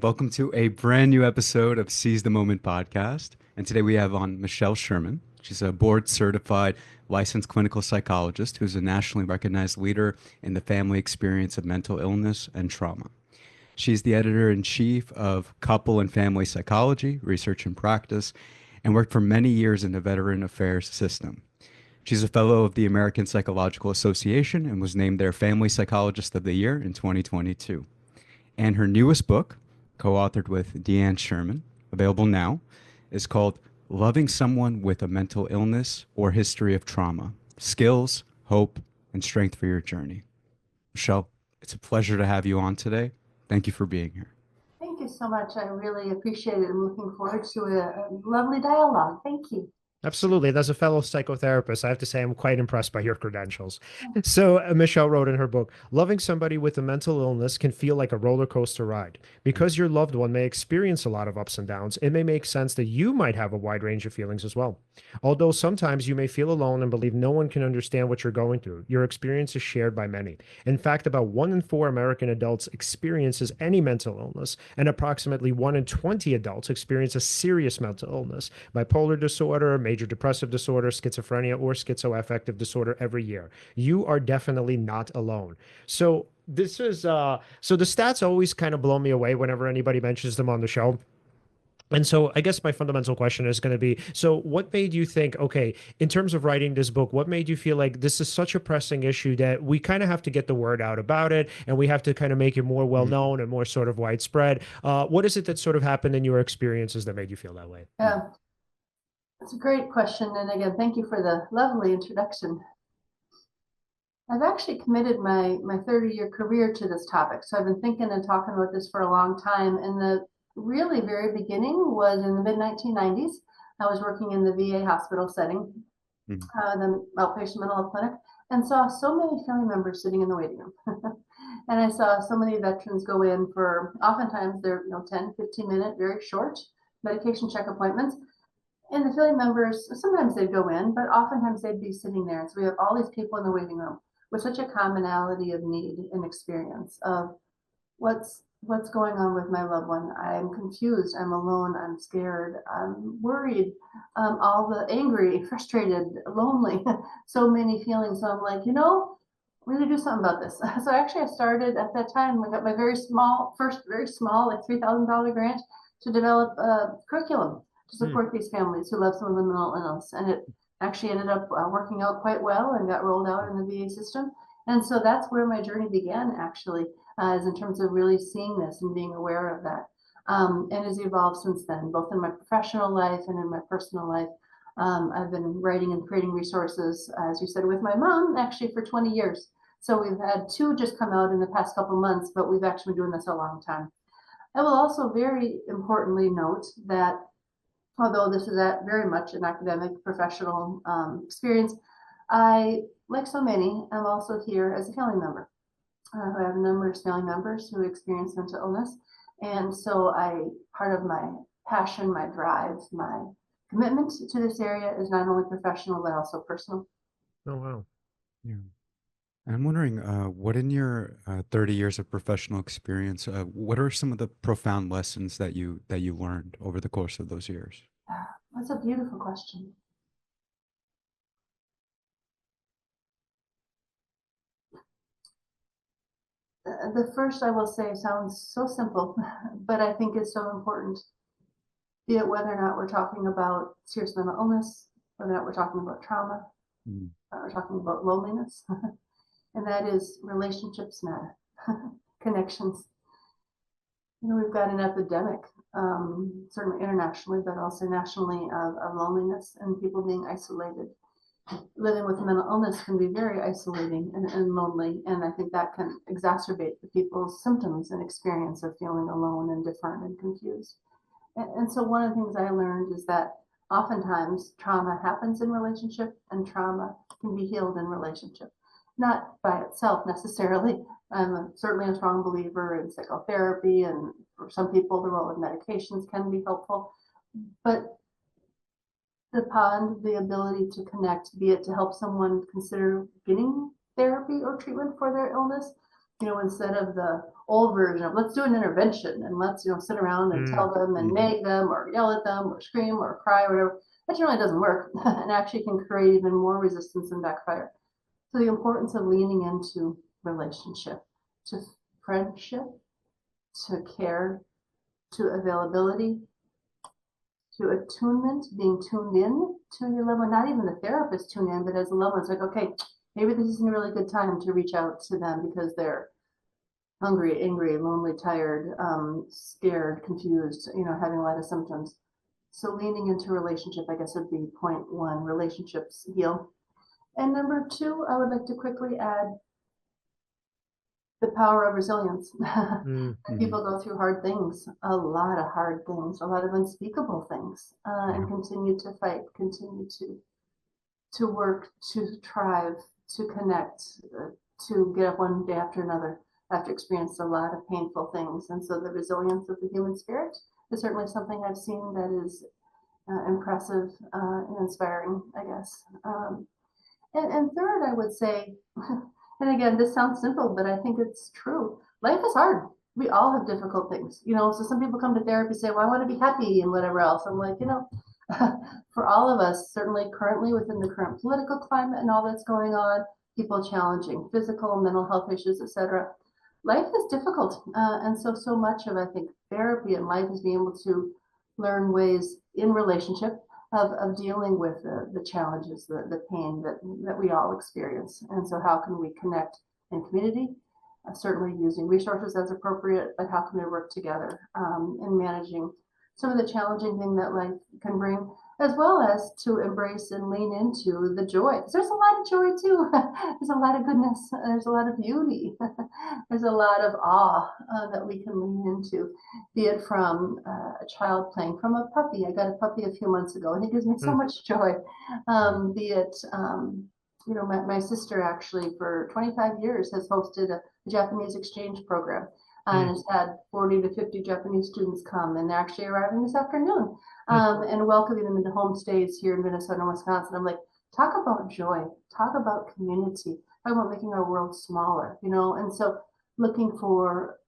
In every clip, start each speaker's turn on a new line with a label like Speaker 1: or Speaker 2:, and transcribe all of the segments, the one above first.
Speaker 1: Welcome to a brand new episode of Seize the Moment podcast. And today we have on Michelle Sherman. She's a board certified licensed clinical psychologist who's a nationally recognized leader in the family experience of mental illness and trauma. She's the editor in chief of Couple and Family Psychology, Research and Practice, and worked for many years in the Veteran Affairs system. She's a fellow of the American Psychological Association and was named their Family Psychologist of the Year in 2022. And her newest book, co-authored with Deanne Sherman, available now, is called Loving Someone with a Mental Illness or History of Trauma: Skills, Hope, and Strength for Your Journey. Michelle, it's a pleasure to have you on today. Thank you for being here.
Speaker 2: Thank you so much. I really appreciate it. I'm looking forward to a lovely dialogue. Thank you.
Speaker 3: Absolutely. As a fellow psychotherapist, I have to say I'm quite impressed by your credentials. So, Michelle wrote in her book, loving somebody with a mental illness can feel like a roller coaster ride. Because your loved one may experience a lot of ups and downs, it may make sense that you might have a wide range of feelings as well. Although sometimes you may feel alone and believe no one can understand what you're going through, your experience is shared by many. In fact, about 1 in 4 American adults experiences any mental illness, and approximately 1 in 20 adults experience a serious mental illness, bipolar disorder, major depressive disorder, schizophrenia, or schizoaffective disorder every year. You are definitely not alone. So this is so the stats always kind of blow me away whenever anybody mentions them on the show. And so I guess my fundamental question is going to be, so what made you think, okay, in terms of writing this book, what made you feel like this is such a pressing issue that we kind of have to get the word out about it and we have to kind of make it more well known and more sort of widespread? What is it that sort of happened in your experiences that made you feel that way?
Speaker 2: It's a great question. And again, thank you for the lovely introduction. I've actually committed my 30-year career to this topic. So I've been thinking and talking about this for a long time. And the really very beginning was in the mid-1990s. I was working in the VA hospital setting, the outpatient mental health clinic, and saw so many family members sitting in the waiting room. And I saw so many veterans go in for, oftentimes they're 10, 15-minute, very short medication check appointments. And the family members, sometimes they'd go in, but oftentimes they'd be sitting there. And so we have all these people in the waiting room with such a commonality of need and experience of what's going on with my loved one. I'm confused, I'm alone, I'm scared, I'm worried, all the angry, frustrated, lonely, so many feelings. So I'm like, we need to do something about this. So actually I started at that time, I got my first very small, like $3,000 grant to develop a curriculum to support these families who love someone with mental illness. And it actually ended up working out quite well and got rolled out in the VA system. And so that's where my journey began, actually, is in terms of really seeing this and being aware of that. And has evolved since then, both in my professional life and in my personal life. I've been writing and creating resources, as you said, with my mom, actually for 20 years. So we've had 2 just come out in the past couple months, but we've actually been doing this a long time. I will also very importantly note that although this is very much an academic professional experience, I, like so many, am also here as a family member. I have numerous family members who experience mental illness. And so part of my passion, my drive, my commitment to this area is not only professional, but also personal.
Speaker 3: Oh, wow.
Speaker 1: Yeah. I'm wondering, what in your 30 years of professional experience, what are some of the profound lessons that you learned over the course of those years?
Speaker 2: That's a beautiful question. The first I will say sounds so simple, but I think it's so important, be it whether or not we're talking about serious mental illness, whether or not we're talking about trauma, we're talking about loneliness, and that is relationships matter, connections. We've got an epidemic, certainly internationally, but also nationally, of loneliness and people being isolated. Living with mental illness can be very isolating and lonely, and I think that can exacerbate the people's symptoms and experience of feeling alone and different and confused. And so one of the things I learned is that oftentimes trauma happens in relationship, and trauma can be healed in relationship, not by itself necessarily. I'm certainly a strong believer in psychotherapy, and for some people the role of medications can be helpful, but the ability to connect, be it to help someone consider getting therapy or treatment for their illness, instead of the old version of let's do an intervention and let's, sit around and
Speaker 3: Mm,
Speaker 2: tell them and
Speaker 1: Hmm.
Speaker 2: nag them or yell at them or scream or cry or whatever. That generally doesn't work and actually can create even more resistance and backfire. So the importance of leaning into relationship, to friendship, to care, to availability, to attunement, being tuned in to your loved one, not even the therapist tuned in, but as a loved one, it's like, okay, maybe this isn't a really good time to reach out to them because they're hungry, angry, lonely, tired, scared, confused, having a lot of symptoms. So leaning into relationship, I guess, would be point one, relationships heal. And number two, I would like to quickly add the power of resilience.
Speaker 3: mm,
Speaker 1: Hmm.
Speaker 2: People go through hard things, a lot of hard things, a lot of unspeakable things,
Speaker 1: Yeah.
Speaker 2: and continue to fight, continue to work, to thrive, to connect, to get up one day after another after experienced a lot of painful things. And so the resilience of the human spirit is certainly something I've seen that is impressive and inspiring, I guess. And third, I would say, and again, this sounds simple, but I think it's true. Life is hard. We all have difficult things, so some people come to therapy and say, well, I want to be happy and whatever else. I'm like, for all of us, certainly currently within the current political climate and all that's going on, people challenging physical, mental health issues, etc. Life is difficult. And so much of, I think, therapy and life is being able to learn ways in relationship of dealing with the challenges, the pain that we all experience. And so how can we connect in community? Certainly using resources as appropriate, but how can we work together in managing some of the challenging thing that life can bring, as well as to embrace and lean into the joy. Because there's a lot of joy too. There's a lot of goodness. There's a lot of beauty. There's a lot of awe that we can lean into, be it from a child playing, from a puppy. I got a puppy a few months ago and it gives me so
Speaker 3: mm,
Speaker 2: much joy.
Speaker 1: Hmm.
Speaker 2: Be it, my sister actually for 25 years has hosted a Japanese exchange program and
Speaker 3: mm,
Speaker 2: has had 40 to 50 Japanese students come, and they're actually arriving this afternoon,
Speaker 3: mm,
Speaker 2: and welcoming them into homestays here in Minnesota and Wisconsin. I'm like, talk about joy, talk about community, talk about making our world smaller, and so looking for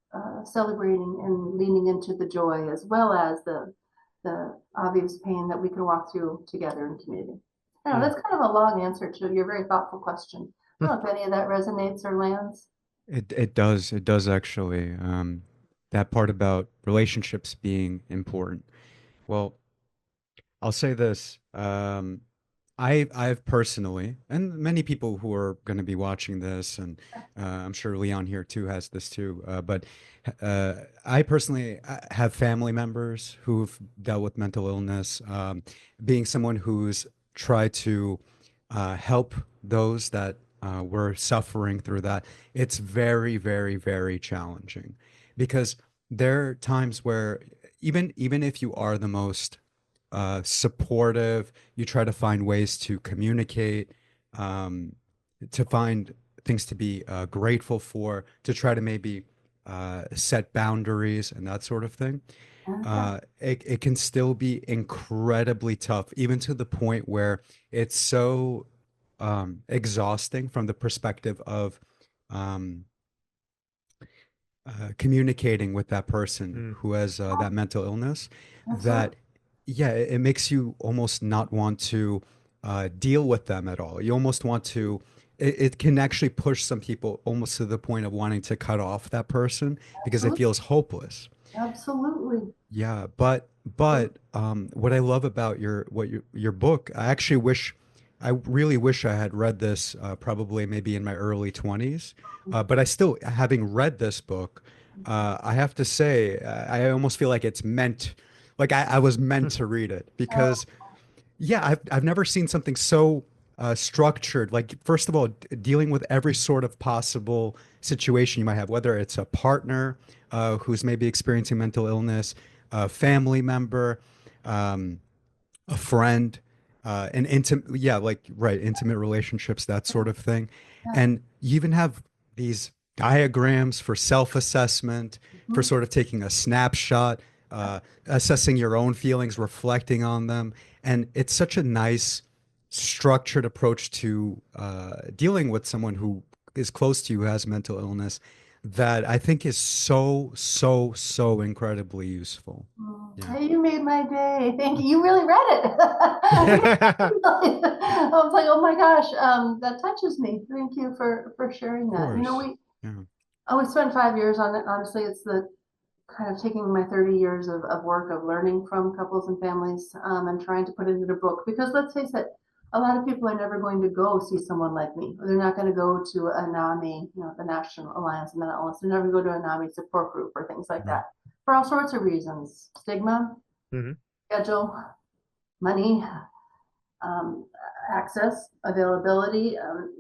Speaker 2: celebrating and leaning into the joy as well as the obvious pain that we can walk through together in community. I know
Speaker 3: mm.
Speaker 2: that's kind of a long answer to your very thoughtful question. I don't know if any of that resonates or lands.
Speaker 1: It does actually. That part about relationships being important. Well, I'll say this. I've personally, and many people who are going to be watching this, and I'm sure Leon here too has this too. But uh, I personally have family members who've dealt with mental illness. Being someone who's tried to help those that were suffering through that, it's very, very, very challenging because there are times where even if you are the most supportive. You try to find ways to communicate, um, to find things to be grateful for, to try to maybe set boundaries and that sort of thing.
Speaker 2: Yeah,
Speaker 1: It can still be incredibly tough, even to the point where it's so exhausting from the perspective of um, communicating with that person
Speaker 3: Mm.
Speaker 1: who has that mental illness
Speaker 2: absolutely.
Speaker 1: that yeah it makes you almost not want to deal with them at all. You almost want to it can actually push some people almost to the point of wanting to cut off that person because it
Speaker 2: Absolutely.
Speaker 1: feels hopeless.
Speaker 2: Absolutely.
Speaker 1: Yeah, but what I love about your book, I really wish I had read this probably maybe in my early 20s. But I still, having read this book, I have to say, I almost feel like it's meant, like I was meant to read it because yeah, I've never seen something so structured. Like, first of all, dealing with every sort of possible situation you might have, whether it's a partner who's maybe experiencing mental illness, a family member, um, a friend, an intimate, yeah, like right, intimate relationships, that sort of thing.
Speaker 2: Yeah.
Speaker 1: And you even have these diagrams for self-assessment, for
Speaker 2: Mhm.
Speaker 1: sort of taking a snapshot, assessing your own feelings, reflecting on them. And it's such a nice, structured approach to dealing with someone who is close to you who has mental illness that I think is so, so, so incredibly useful. Yeah.
Speaker 2: Hey, you made my day. Thank you. You really read it. I was like, oh my gosh, that touches me. Thank you for sharing
Speaker 1: Of
Speaker 2: that.
Speaker 1: course. Yeah.
Speaker 2: We spent 5 years on it. Honestly, it's the kind of taking my 30 years of work of learning from couples and families, and trying to put it into a book. Because let's face it, a lot of people are never going to go see someone like me. Or they're not going to go to a NAMI, the National Alliance of Mental Illness. They're never going to go to a NAMI support group or things like
Speaker 1: Right.
Speaker 2: that for all sorts of reasons: stigma,
Speaker 3: Hmm.
Speaker 2: schedule, money, um, access, availability,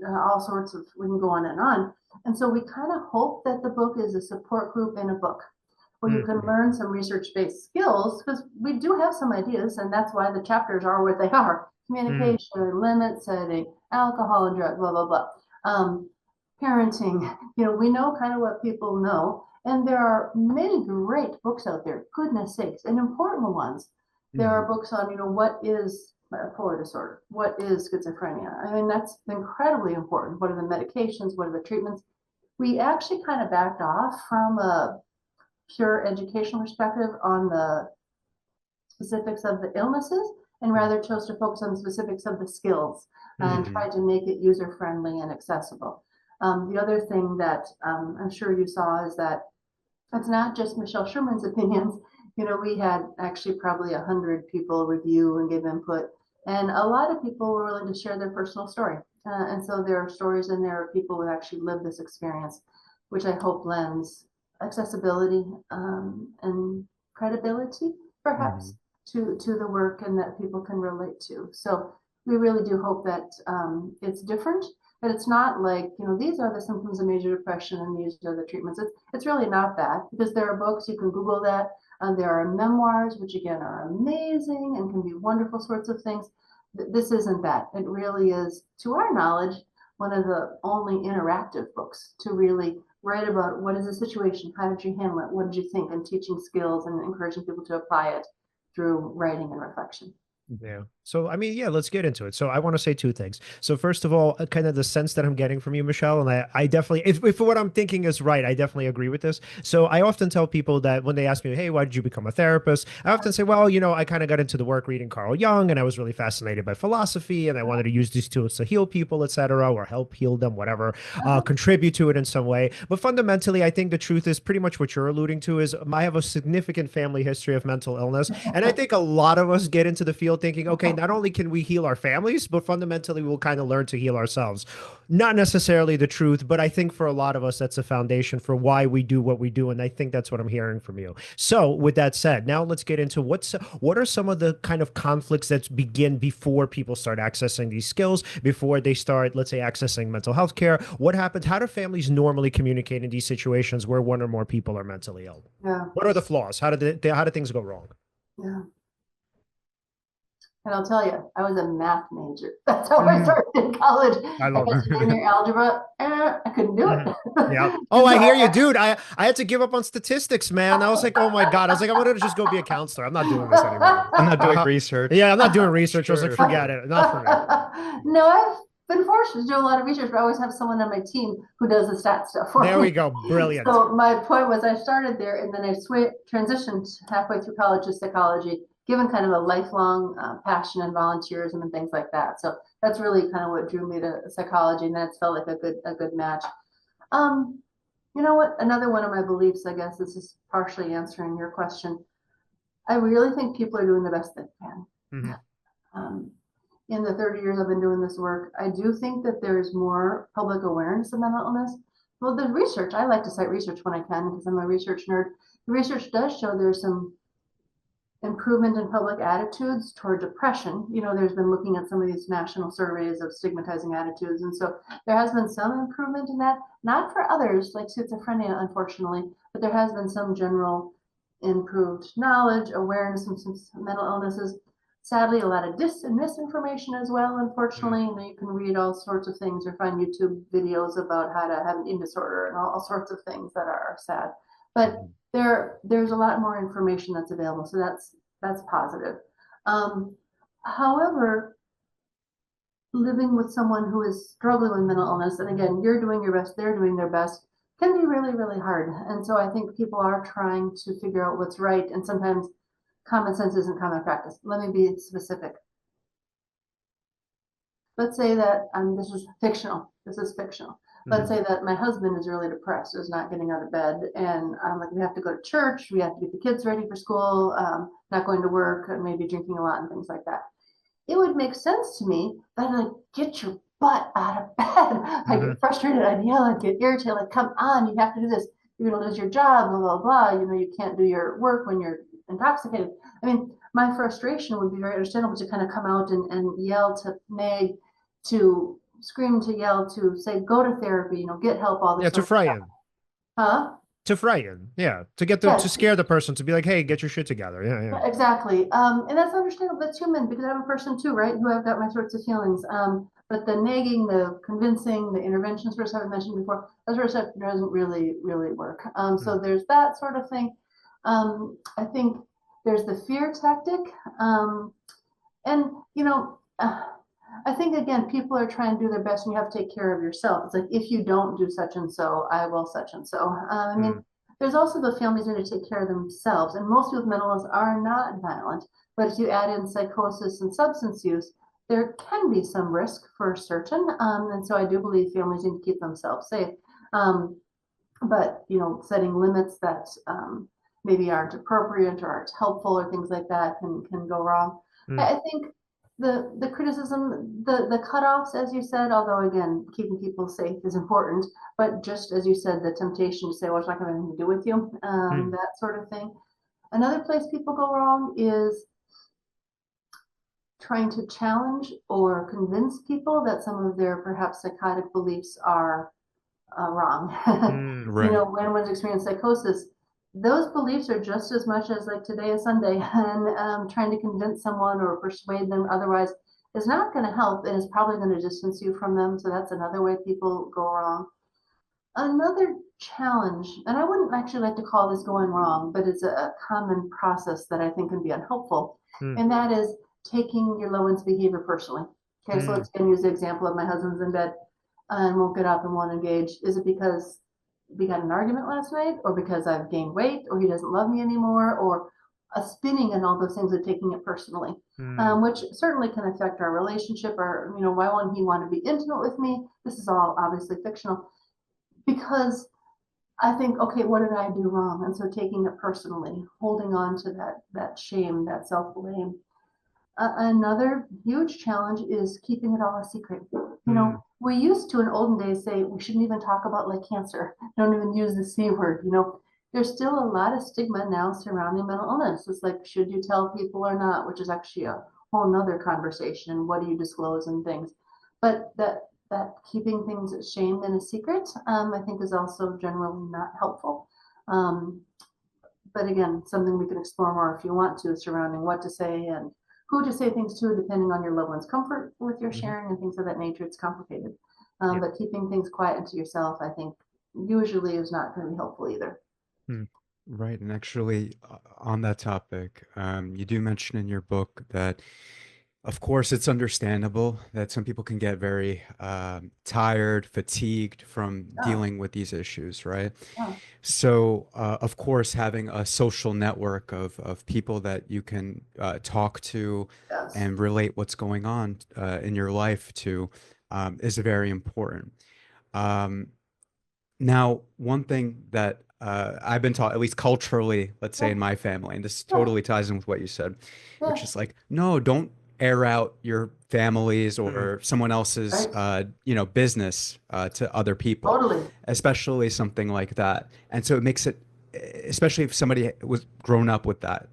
Speaker 2: all sorts of, we can go on and on. And so we kind of hope that the book is a support group in a book where you can learn some research-based skills, because we do have some ideas, and that's why the chapters are what they are: communication, limit setting, alcohol and drug, blah, blah, blah. Parenting, we know kind of what people know, and there are many great books out there, goodness sakes, and important ones. There are books on, what is bipolar disorder, what is schizophrenia. I mean, that's incredibly important. What are the medications? What are the treatments? We actually kind of backed off from a pure educational perspective on the specifics of the illnesses, and rather chose to focus on the specifics of the skills and tried to make it user friendly and accessible. The other thing that I'm sure you saw is that it's not just Michelle Sherman's opinions. We had actually probably 100 people review and give input, and a lot of people were willing to share their personal story. And so there are stories in there of people who actually lived this experience, which I hope lends accessibility, and credibility, perhaps, to the work, and that people can relate to. So we really do hope that it's different, that it's not like, these are the symptoms of major depression and these are the treatments. It's really not that, because there are books, you can Google that. There are memoirs, which again are amazing and can be wonderful sorts of things. This isn't that. It really is, to our knowledge, one of the only interactive books to really write about what is the situation, how did you handle it, what did you think, and teaching skills and encouraging people to apply it through writing and reflection.
Speaker 3: Yeah. So, I mean, yeah, let's get into it. So I want to say two things. So first of all, kind of the sense that I'm getting from you, Michelle, and I definitely, if what I'm thinking is right, I definitely agree with this. So I often tell people that when they ask me, hey, why did you become a therapist? I often say, well, I kind of got into the work reading Carl Jung, and I was really fascinated by philosophy, and I wanted to use these tools to heal people, etc., or help heal them, whatever, contribute to it in some way. But fundamentally, I think the truth is pretty much what you're alluding to is I have a significant family history of mental illness. And I think a lot of us get into the field thinking, okay, not only can we heal our families, but fundamentally we'll kind of learn to heal ourselves. Not necessarily the truth, but I think for a lot of us, that's a foundation for why we do what we do. And I think that's what I'm hearing from you. So with that said, now let's get into what are some of the kind of conflicts that begin before people start accessing these skills, before they start, let's say, accessing mental health care. What happens? How do families normally communicate in these situations where one or more people are mentally ill?
Speaker 2: Yeah.
Speaker 3: What are the flaws? How do things go wrong?
Speaker 2: Yeah. And I'll tell you, I was a math major. That's how I started in college.
Speaker 3: I
Speaker 2: I
Speaker 3: love
Speaker 2: got to
Speaker 3: it.
Speaker 2: linear algebra. I couldn't do it.
Speaker 3: Yeah. Oh, I hear you, dude. I had to give up on statistics, man. I was like, oh my God. I was like, I'm gonna just go be a counselor. I'm not doing this anymore.
Speaker 1: I'm not doing research.
Speaker 3: Yeah, I'm not doing research. I was like,
Speaker 1: Sure.
Speaker 3: forget it. Not for me.
Speaker 2: No, I've been fortunate to do a lot of research, but I always have someone on my team who does the stat stuff for
Speaker 3: There
Speaker 2: me.
Speaker 3: we go. Brilliant.
Speaker 2: So my point was, I started there, and then I transitioned halfway through college to psychology, given kind of a lifelong passion and volunteerism and things like that. So that's really kind of what drew me to psychology, and that's felt like a good match. You know what? Another one of my beliefs, I guess this is partially answering your question. I really think people are doing the best they can. In the 30 years I've been doing this work, I do think that there's more public awareness of mental illness. Well, the research, I like to cite research when I can because I'm a research nerd. The research does show there's some improvement in public attitudes toward depression. There's been looking at some of these national surveys of stigmatizing attitudes. And so there has been some improvement in that, not for others like schizophrenia, unfortunately, but there has been some general improved knowledge, awareness of some mental illnesses. Sadly, a lot of and misinformation as well, unfortunately. You can read all sorts of things or find YouTube videos about how to have an eating disorder and all sorts of things that are sad. But there's a lot more information that's available, so that's positive. However, living with someone who is struggling with mental illness, and again, you're doing your best, they're doing their best, can be really, really hard. And so I think people are trying to figure out what's right. And sometimes common sense isn't common practice. Let me be specific. Let's say that this is fictional. This is fictional. Let's say that my husband is really depressed, is not getting out of bed, and I'm like, we have to go to church, we have to get the kids ready for school, not going to work, and maybe drinking a lot and things like that. It would make sense to me that I'd like, get your butt out of bed. I get frustrated, I'd yell, I'd get irritated, like, come on, you have to do this. You're gonna lose your job, blah, blah, blah. You know, you can't do your work when you're intoxicated. I mean, my frustration would be very understandable to kind of come out and yell, to nag, to scream, to yell, to say, go to therapy, you know, get help, all this
Speaker 3: Yeah, to
Speaker 2: sort of stuff.
Speaker 3: frighten.
Speaker 2: Huh?
Speaker 3: To frighten. Yeah. To get them, to
Speaker 2: Yes,
Speaker 3: scare the person, to be like, hey, get your shit together. Yeah, yeah.
Speaker 2: exactly. And that's understandable. That's human because I'm a person too, right? Who have got my sorts of feelings. But the nagging, the convincing, the intervention sort of stuff I mentioned before, that sort of stuff doesn't really, really work. So there's that sort of thing. I think there's the fear tactic. And, you know, I think again, people are trying to do their best and you have to take care of yourself. It's like, if you don't do such and so, I will such and so. I mean, there's also the families that need to take care of themselves. And most people with mental illness are not violent. But if you add in psychosis and substance use, there can be some risk for certain. And so I do believe families need to keep themselves safe. But, you know, setting limits that maybe aren't appropriate or aren't helpful or things like that can go wrong. I think the criticism, the cutoffs, as you said, although again, keeping people safe is important, but just as you said, the temptation to say, well, it's not going to have anything to do with you, that sort of thing. Another place people go wrong is trying to challenge or convince people that some of their perhaps psychotic beliefs are wrong. You
Speaker 1: Right.
Speaker 2: know, when one's experienced psychosis, those beliefs are just as much as like today is Sunday, and trying to convince someone or persuade them otherwise is not going to help and is probably going to distance you from them. So that's another way people go wrong. Another challenge, and I wouldn't actually like to call this going wrong, but it's a common process that I think can be unhelpful, and that is taking your low-end behavior personally. Okay, so let's use the example of my husband's in bed and won't get up and won't engage. Is it because we got an argument last night, or because I've gained weight, or he doesn't love me anymore, or a spinning and all those things of taking it personally, which certainly can affect our relationship. Or, you know, why won't he want to be intimate with me? This is all obviously fictional, because I think, okay, what did I do wrong? And so taking it personally, holding on to that shame, that self-blame. Another huge challenge is keeping it all a secret. You know, we used to in olden days say we shouldn't even talk about like cancer. Don't even use the C word. You know, there's still a lot of stigma now surrounding mental illness. It's like, should you tell people or not, which is actually a whole nother conversation. What do you disclose and things? But that keeping things shamed and a secret, I think is also generally not helpful. But again, something we can explore more if you want to, surrounding what to say and who to say things to, depending on your loved one's comfort with your sharing and things of that nature. It's complicated. But keeping things quiet and to yourself, I think, usually is not going to be helpful either.
Speaker 1: Right. And actually, on that topic, you do mention in your book that, of course, it's understandable that some people can get very tired, fatigued from
Speaker 2: Yeah,
Speaker 1: dealing with these issues, right?
Speaker 2: yeah,
Speaker 1: So, of course, having a social network of people that you can talk to
Speaker 2: yes,
Speaker 1: and relate what's going on in your life to is very important. Um, Now, one thing that I've been taught, at least culturally, let's say
Speaker 2: yeah,
Speaker 1: in my family, and this
Speaker 2: yeah,
Speaker 1: totally ties in with what you said, which
Speaker 2: yeah,
Speaker 1: is like, no, don't air out your families or someone else's,
Speaker 2: right,
Speaker 1: business to other people,
Speaker 2: totally,
Speaker 1: especially something like that. And so it makes it, especially if somebody was grown up with that,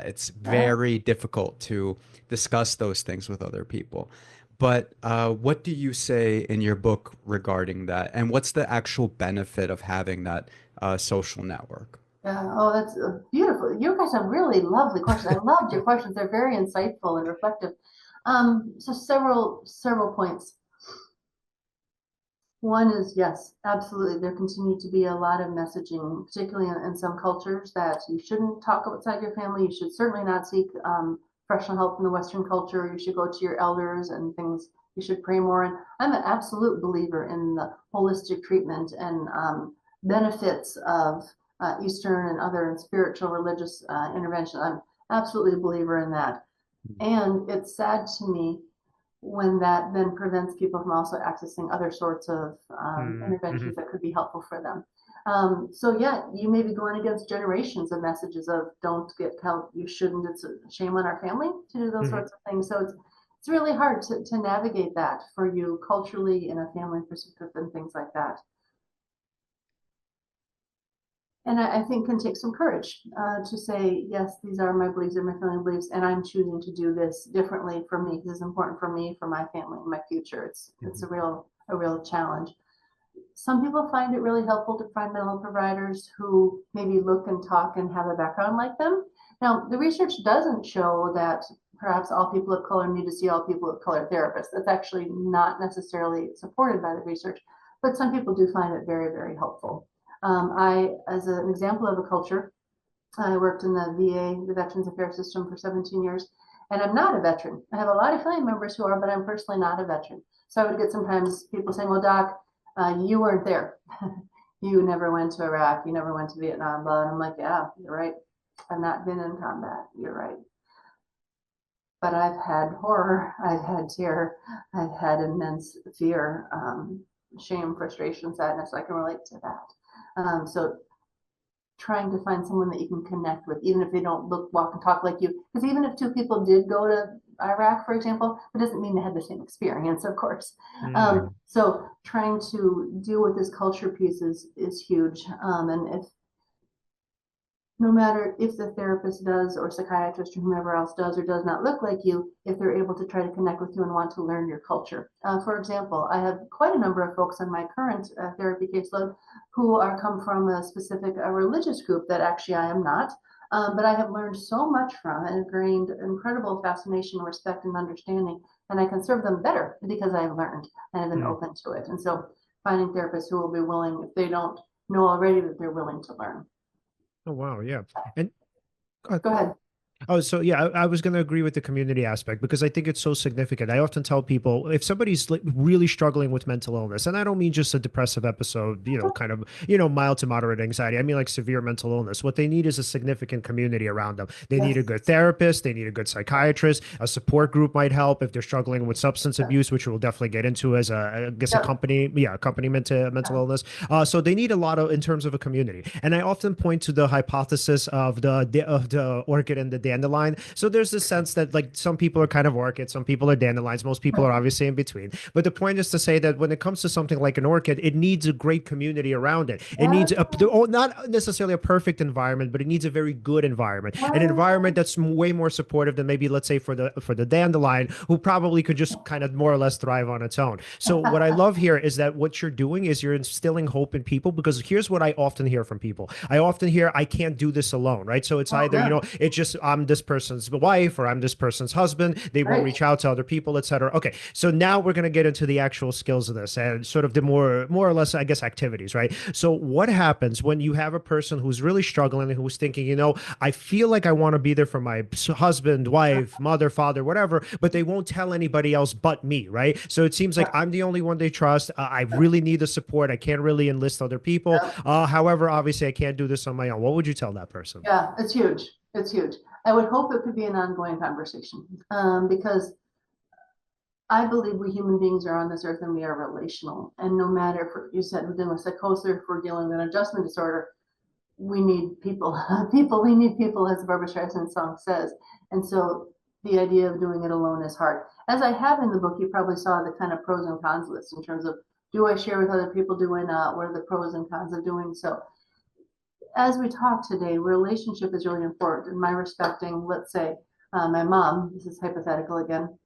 Speaker 1: it's
Speaker 2: yeah.
Speaker 1: very difficult to discuss those things with other people. But what do you say in your book regarding that? And what's the actual benefit of having that social network?
Speaker 2: Yeah. Oh, that's beautiful. You guys have really lovely questions. I loved your questions. They're very insightful and reflective. So several points. One is yes, absolutely. There continue to be a lot of messaging, particularly in some cultures, that you shouldn't talk outside your family. You should certainly not seek professional help in the Western culture. You should go to your elders and things. You should pray more. And I'm an absolute believer in the holistic treatment and benefits of Eastern and other spiritual religious intervention. I'm absolutely a believer in that. And it's sad to me when that then prevents people from also accessing other sorts of interventions that could be helpful for them. So yeah, you may be going against generations of messages of don't get help, you shouldn't, it's a shame on our family to do those sorts of things. So it's really hard to navigate that for you culturally in a family perspective and things like that. And I think can take some courage to say, yes, these are my beliefs and my family beliefs, and I'm choosing to do this differently for me. This is important for me, for my family, and my future. It's a real challenge. Some people find it really helpful to find mental providers who maybe look and talk and have a background like them. Now, the research doesn't show that perhaps all people of color need to see all people of color therapists. That's actually not necessarily supported by the research, but some people do find it very, very helpful. As an example of a culture, I worked in the VA, the Veterans Affairs System, for 17 years, and I'm not a veteran. I have a lot of family members who are, but I'm personally not a veteran. So I would get sometimes people saying, well, Doc, you weren't there. You never went to Iraq. You never went to Vietnam. And I'm like, yeah, you're right. I've not been in combat. You're right. But I've had horror. I've had terror. I've had immense fear, shame, frustration, sadness. I can relate to that. So trying to find someone that you can connect with, even if they don't look, walk, and talk like you. Because even if two people did go to Iraq, for example, it doesn't mean they had the same experience, of course. So trying to deal with this culture piece is huge. And if no matter if the therapist does or psychiatrist or whomever else does or does not look like you, if they're able to try to connect with you and want to learn your culture. For example, I have quite a number of folks on my current therapy caseload who come from a specific religious group that actually I am not, but I have learned so much from and gained incredible fascination, respect, and understanding, and I can serve them better because I've learned and have been open to it. And so finding therapists who will be willing, if they don't know already, that they're willing to learn.
Speaker 3: Oh, wow. Yeah. And
Speaker 2: Go ahead.
Speaker 3: Oh, so yeah, I was going to agree with the community aspect because I think it's so significant. I often tell people if somebody's really struggling with mental illness, and I don't mean just a depressive episode, kind of, mild to moderate anxiety. I mean like severe mental illness. What they need is a significant community around them. They need a good therapist. They need a good psychiatrist. A support group might help if they're struggling with substance abuse, which we'll definitely get into as accompaniment to mental illness. So they need a lot in terms of a community. And I often point to the hypothesis of the orchid and the dandelion. So there's this sense that like some people are kind of orchids, some people are dandelions, most people are obviously in between. But the point is to say that when it comes to something like an orchid, it needs a great community around it. It needs not necessarily a perfect environment, but it needs a very good environment, an environment that's way more supportive than maybe, let's say, for the dandelion, who probably could just kind of more or less thrive on its own. So what I love here is that what you're doing is you're instilling hope in people, because here's what I often hear from people. I often hear, I can't do this alone, right? So it's either, it's just I'm this person's wife or I'm this person's husband. They won't reach out to other people, etc. Okay, so now we're going to get into the actual skills of this and sort of the more or less, I guess, activities, right? So what happens when you have a person who's really struggling and who's thinking, I feel like I want to be there for my husband, wife, mother, father, whatever, but they won't tell anybody else but me, right? So it seems like I'm the only one they trust. I really need the support. I can't really enlist other people. However, obviously, I can't do this on my own. What would you tell that person?
Speaker 2: Yeah, it's huge. It's huge. I would hope it could be an ongoing conversation because I believe we human beings are on this earth and we are relational. And no matter if you said we're dealing with psychosis, if we're dealing with an adjustment disorder, we need people. We need people, as Barbara Streisand's song says. And so the idea of doing it alone is hard. As I have in the book, you probably saw the kind of pros and cons list in terms of, do I share with other people? Do I not? What are the pros and cons of doing so? As we talk today, relationship is really important. And my respecting, let's say, my mom, this is hypothetical again,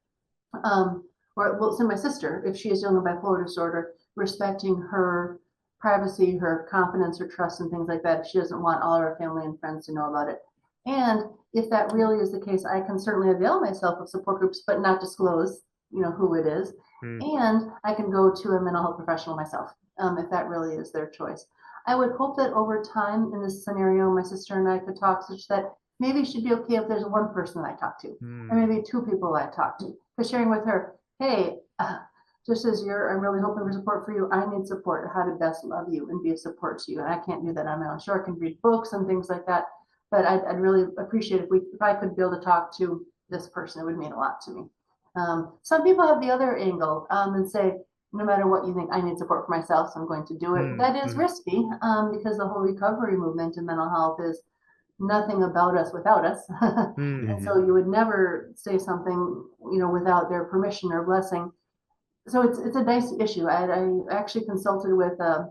Speaker 2: or well, say my sister, if she is dealing with bipolar disorder, respecting her privacy, her confidence, her trust, and things like that, if she doesn't want all of her family and friends to know about it. And if that really is the case, I can certainly avail myself of support groups, but not disclose, who it is. And I can go to a mental health professional myself, if that really is their choice. I would hope that over time in this scenario, my sister and I could talk such that maybe she'd be okay if there's one person I talk to, or maybe two people I talk to. But sharing with her, hey, just as I'm really hoping for support for you, I need support, how to best love you and be a support to you. And I can't do that on my own. Sure, I can read books and things like that, but I'd really appreciate if I could be able to talk to this person, it would mean a lot to me. Some people have the other angle and say, no matter what you think, I need support for myself, so I'm going to do it. That is risky because the whole recovery movement in mental health is nothing about us without us. And so you would never say something, without their permission or blessing. So it's a nice issue. I actually consulted with a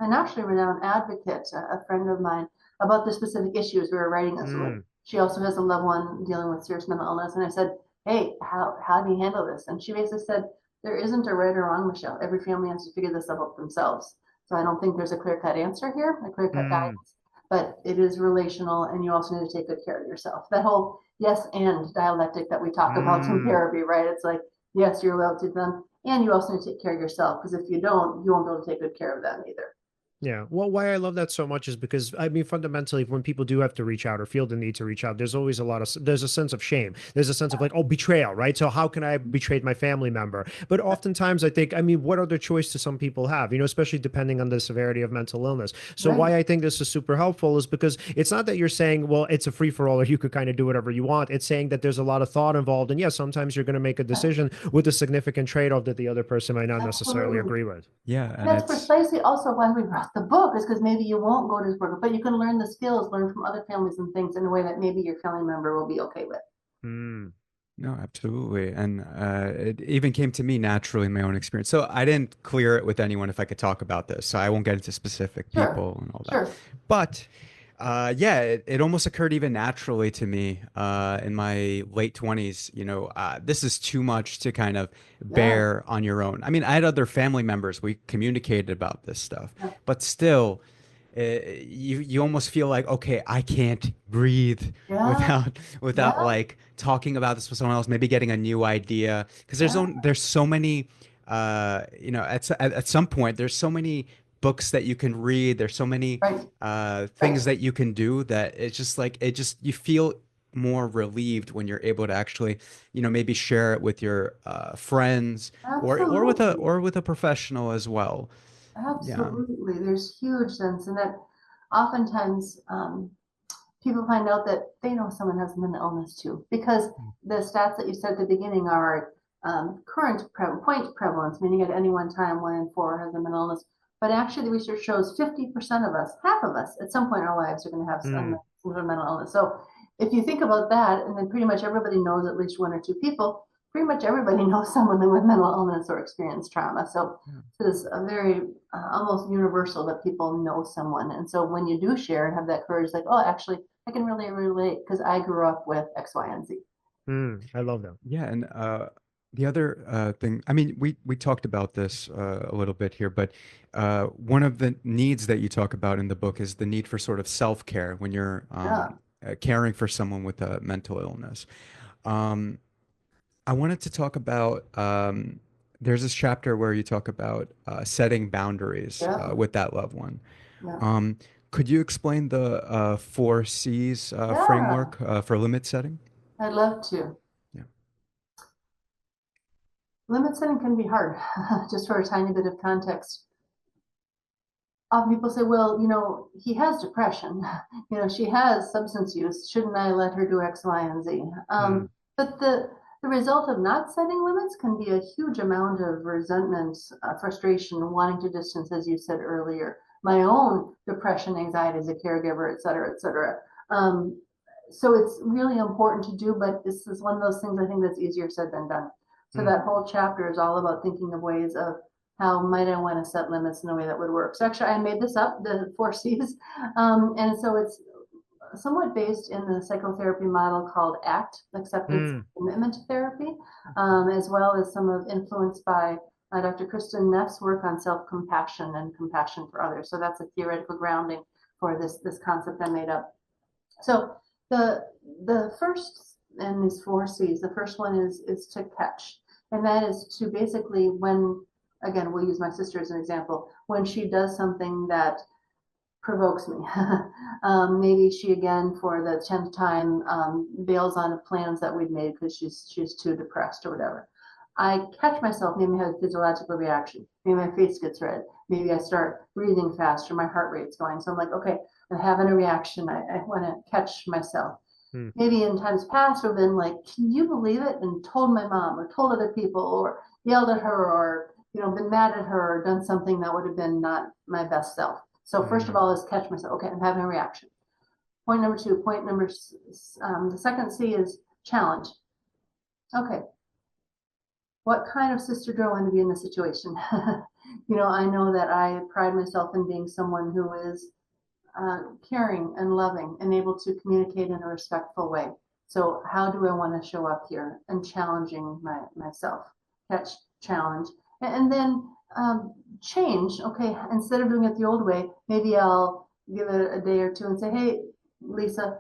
Speaker 2: nationally renowned advocate, a friend of mine, about the specific issues we were writing this with. She also has a loved one dealing with serious mental illness. And I said, hey, how do you handle this? And she basically said, there isn't a right or wrong, Michelle. Every family has to figure this out themselves. So I don't think there's a clear-cut answer here, a clear-cut guidance, but it is relational, and you also need to take good care of yourself. That whole yes and dialectic that we talk about in therapy, right? It's like, yes, you're allowed to them, and you also need to take care of yourself, because if you don't, you won't be able to take good care of them either.
Speaker 3: Yeah. Well, why I love that so much is because, I mean, fundamentally, when people do have to reach out or feel the need to reach out, there's always there's a sense of shame. There's a sense of like, oh, betrayal, right? So how can I have betrayed my family member? But oftentimes I think, I mean, what other choice do some people have, especially depending on the severity of mental illness. So why I think this is super helpful is because it's not that you're saying, well, it's a free for all or you could kind of do whatever you want. It's saying that there's a lot of thought involved. And yes, sometimes you're going to make a decision with a significant trade-off that the other person might not necessarily agree with.
Speaker 1: Yeah.
Speaker 2: And that's precisely also why we wrote the book, is because maybe you won't go to his program, but you can learn the skills, learn from other families and things in a way that maybe your family member will be okay with.
Speaker 1: No, absolutely. And it even came to me naturally in my own experience. So I didn't clear it with anyone if I could talk about this. So I won't get into specific people and all that. But yeah, it almost occurred even naturally to me in my late 20s. This is too much to kind of bear on your own. I mean, I had other family members. We communicated about this stuff, but still, you almost feel like, okay, I can't breathe without like talking about this with someone else, maybe getting a new idea, because there's so many at some point there's so many books that you can read, there's so many things that you can do, that it's just like you feel more relieved when you're able to actually maybe share it with your friends or with a professional as well.
Speaker 2: Absolutely. There's huge sense in that. Oftentimes, people find out that they know someone has mental illness too, because the stats that you said at the beginning are current point prevalence, meaning at any one time 1 in 4 has a mental illness. But actually, the research shows 50% of us, half of us, at some point in our lives are going to have some sort of mental illness. So if you think about that, and then pretty much everybody knows at least 1 or 2 people, pretty much everybody knows someone with mental illness or experienced trauma. So it's a very almost universal that people know someone. And so when you do share and have that courage, like, oh, actually, I can really relate because I grew up with X, Y, and Z.
Speaker 3: I love that.
Speaker 1: Yeah, and the other thing, I mean, we talked about this a little bit here, but one of the needs that you talk about in the book is the need for sort of self-care when you're caring for someone with a mental illness. I wanted to talk about, there's this chapter where you talk about setting boundaries with that loved one. Could you explain the 4 C's framework for limit setting?
Speaker 2: I'd love to. Limit setting can be hard. Just for a tiny bit of context. Often people say, well, he has depression. She has substance use. Shouldn't I let her do X, Y, and Z? But the result of not setting limits can be a huge amount of resentment, frustration, wanting to distance, as you said earlier. My own depression, anxiety as a caregiver, et cetera, et cetera. So it's really important to do, but this is one of those things I think that's easier said than done. So that whole chapter is all about thinking of ways of how might I want to set limits in a way that would work. So actually, I made this up, the 4 C's. And so it's somewhat based in the psychotherapy model called ACT, acceptance and commitment therapy, as well as some of influenced by Dr. Kristen Neff's work on self-compassion and compassion for others. So that's a theoretical grounding for this concept I made up. So the first in these 4 C's, the first one is to catch. And that is to basically again, we'll use my sister as an example, when she does something that provokes me. Maybe she, again, for the 10th time, bails on plans that we'd made because she's too depressed or whatever. I catch myself, maybe I have a physiological reaction. Maybe my face gets red. Maybe I start breathing faster, my heart rate's going. So I'm like, okay, I'm having a reaction. I want to catch myself. Maybe in times past I've been like, can you believe it? And told my mom or told other people or yelled at her or, been mad at her or done something that would have been not my best self. So first of all is catch myself. Okay, I'm having a reaction. Point number two, the second C is challenge. Okay, what kind of sister do I want to be in this situation? I know that I pride myself in being someone who is caring and loving and able to communicate in a respectful way. So how do I want to show up here and challenging myself? Catch, challenge, and then change. Okay, instead of doing it the old way, maybe I'll give it a day or two and say, hey, Lisa,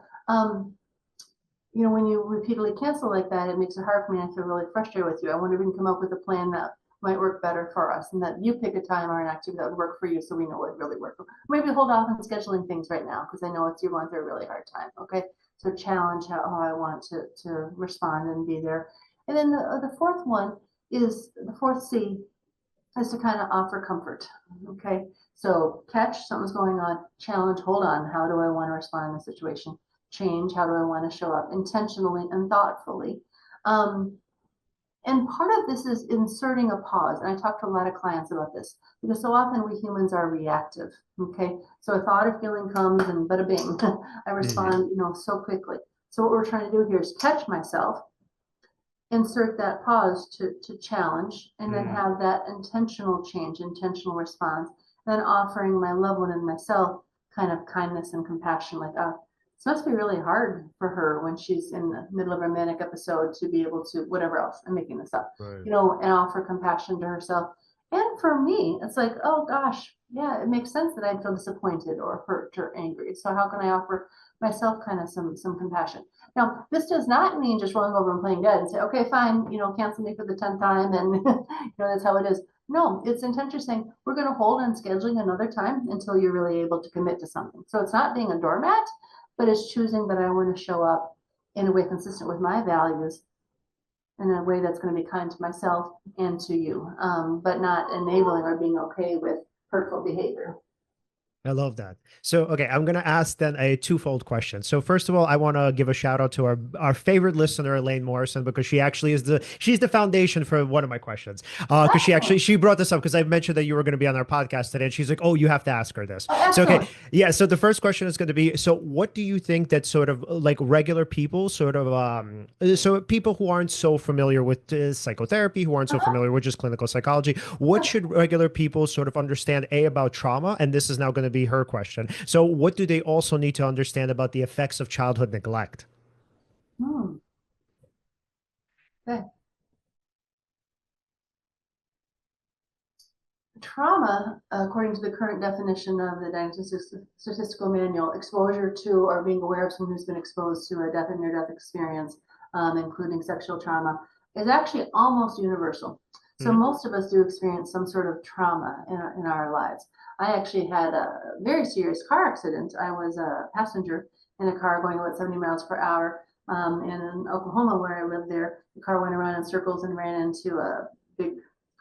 Speaker 2: when you repeatedly cancel like that, it makes it hard for me. I feel really frustrated with you. I wonder if we can come up with a plan that might work better for us and that you pick a time or an activity that would work for you so we know what really works. Maybe hold off on scheduling things right now because I know you're going through a really hard time. Okay. So challenge how I want to respond and be there. And then the fourth one is the fourth C is to kind of offer comfort. Okay. So catch something's going on, challenge, hold on. How do I want to respond in the situation? Change, how do I want to show up intentionally and thoughtfully? And part of this is inserting a pause. And I talk to a lot of clients about this because so often we humans are reactive. Okay. So a thought or feeling comes and bada bing, I respond, so quickly. So what we're trying to do here is catch myself, insert that pause to challenge, and then have that intentional change, intentional response, then offering my loved one and myself kind of kindness and compassion, like, this must be really hard for her when she's in the middle of a manic episode to be able to whatever else. I'm making this up,
Speaker 3: Right.
Speaker 2: And offer compassion to herself. And for me, it's like, oh gosh, yeah, it makes sense that I feel disappointed or hurt or angry. So how can I offer myself kind of some compassion? Now, this does not mean just rolling over and playing dead and say, okay, fine, cancel me for the 10th time and that's how it is. No, it's intention saying we're going to hold on scheduling another time until you're really able to commit to something. So it's not being a doormat, but it's choosing that I want to show up in a way consistent with my values, in a way that's going to be kind to myself and to you, but not enabling or being okay with hurtful behavior.
Speaker 3: I love that. So, okay, I'm going to ask then a twofold question. So, first of all, I want to give a shout out to our favorite listener, Elaine Morrison, because she actually she's the foundation for one of my questions. Because she brought this up because I mentioned that you were going to be on our podcast today, and she's like, "Oh, you have to ask her this."
Speaker 2: Oh,
Speaker 3: so, okay, yeah. So the first question is going to be: so, what do you think that sort of like regular people, sort of, so people who aren't so familiar with psychotherapy, who aren't so familiar with just clinical psychology, what should regular people sort of understand about trauma? And this is now going to be her question. So what do they also need to understand about the effects of childhood neglect?
Speaker 2: Okay. Trauma, according to the current definition of the Diagnostic Statistical Manual, exposure to or being aware of someone who's been exposed to a death or near-death experience, including sexual trauma, is actually almost universal. So most of us do experience some sort of trauma in our lives. I actually had a very serious car accident. I was a passenger in a car going about 70 miles per hour. And in Oklahoma, where I lived there, the car went around in circles and ran into a big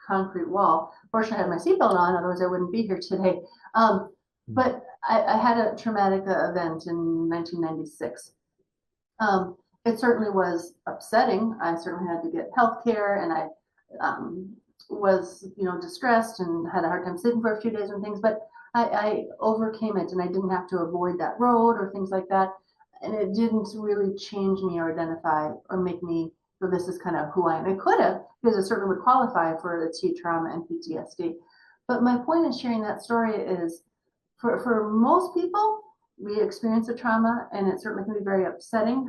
Speaker 2: concrete wall. Fortunately, I had my seatbelt on, otherwise I wouldn't be here today. But I had a traumatic event in 1996. It certainly was upsetting. I certainly had to get health care, and I was, distressed and had a hard time sleeping for a few days and things, but I overcame it, and I didn't have to avoid that road or things like that. And it didn't really change me or identify or make me feel this is kind of who I am. It could have, because it certainly would qualify for acute trauma and PTSD. But my point in sharing that story is for most people, we experience a trauma, and it certainly can be very upsetting,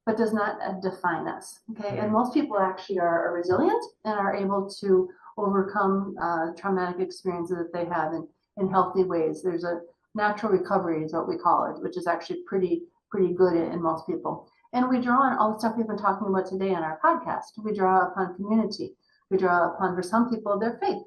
Speaker 2: but does not define us. Okay. And most people actually are resilient and are able to overcome traumatic experiences that they have in healthy ways. There's a natural recovery is what we call it, which is actually pretty good in most people. And we draw on all the stuff we've been talking about today on our podcast. We draw upon community. We draw upon, for some people, their faith.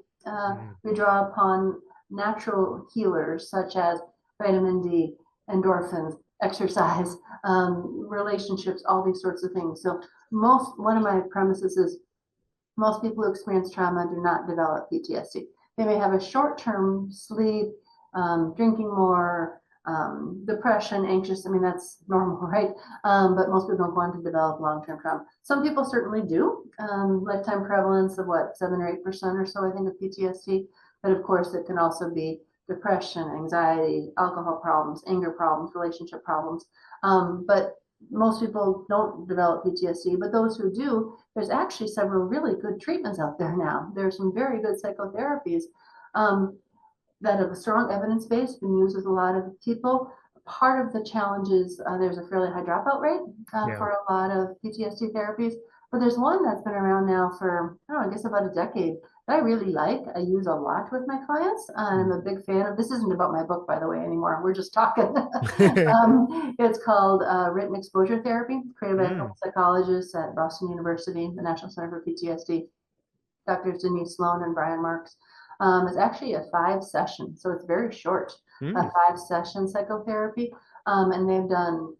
Speaker 2: We draw upon natural healers such as vitamin D, endorphins, exercise, relationships, all these sorts of things. So one of my premises is most people who experience trauma do not develop PTSD. They may have a short-term sleep, drinking more, depression, anxious. I mean, that's normal, right? But most people don't go on to develop long-term trauma. Some people certainly do. Lifetime prevalence of what, 7 or 8% or so, I think, of PTSD. But of course, it can also be depression, anxiety, alcohol problems, anger problems, relationship problems. But most people don't develop PTSD, but those who do, there's actually several really good treatments out there now. There's some very good psychotherapies that have a strong evidence base, been used with a lot of people. Part of the challenge is there's a fairly high dropout rate for a lot of PTSD therapies, but there's one that's been around now for, I don't know, I guess about a decade that I really like. I use a lot with my clients. I'm a big fan of, this isn't about my book, by the way, anymore. We're just talking. It's called written exposure therapy, created by a couple psychologists at Boston University, the National Center for PTSD, Drs. Denise Sloan and Brian Marks. It's actually a 5-session, so it's very short, a 5-session psychotherapy. And they've done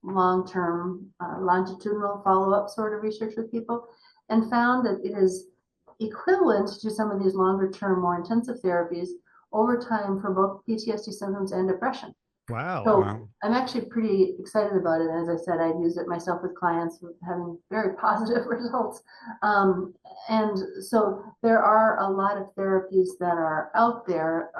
Speaker 2: long-term longitudinal follow-up sort of research with people and found that it is equivalent to some of these longer-term, more intensive therapies over time for both PTSD symptoms and depression.
Speaker 3: Wow.
Speaker 2: So I'm actually pretty excited about it. As I said, I've used it myself with clients having very positive results. And so there are a lot of therapies that are out there,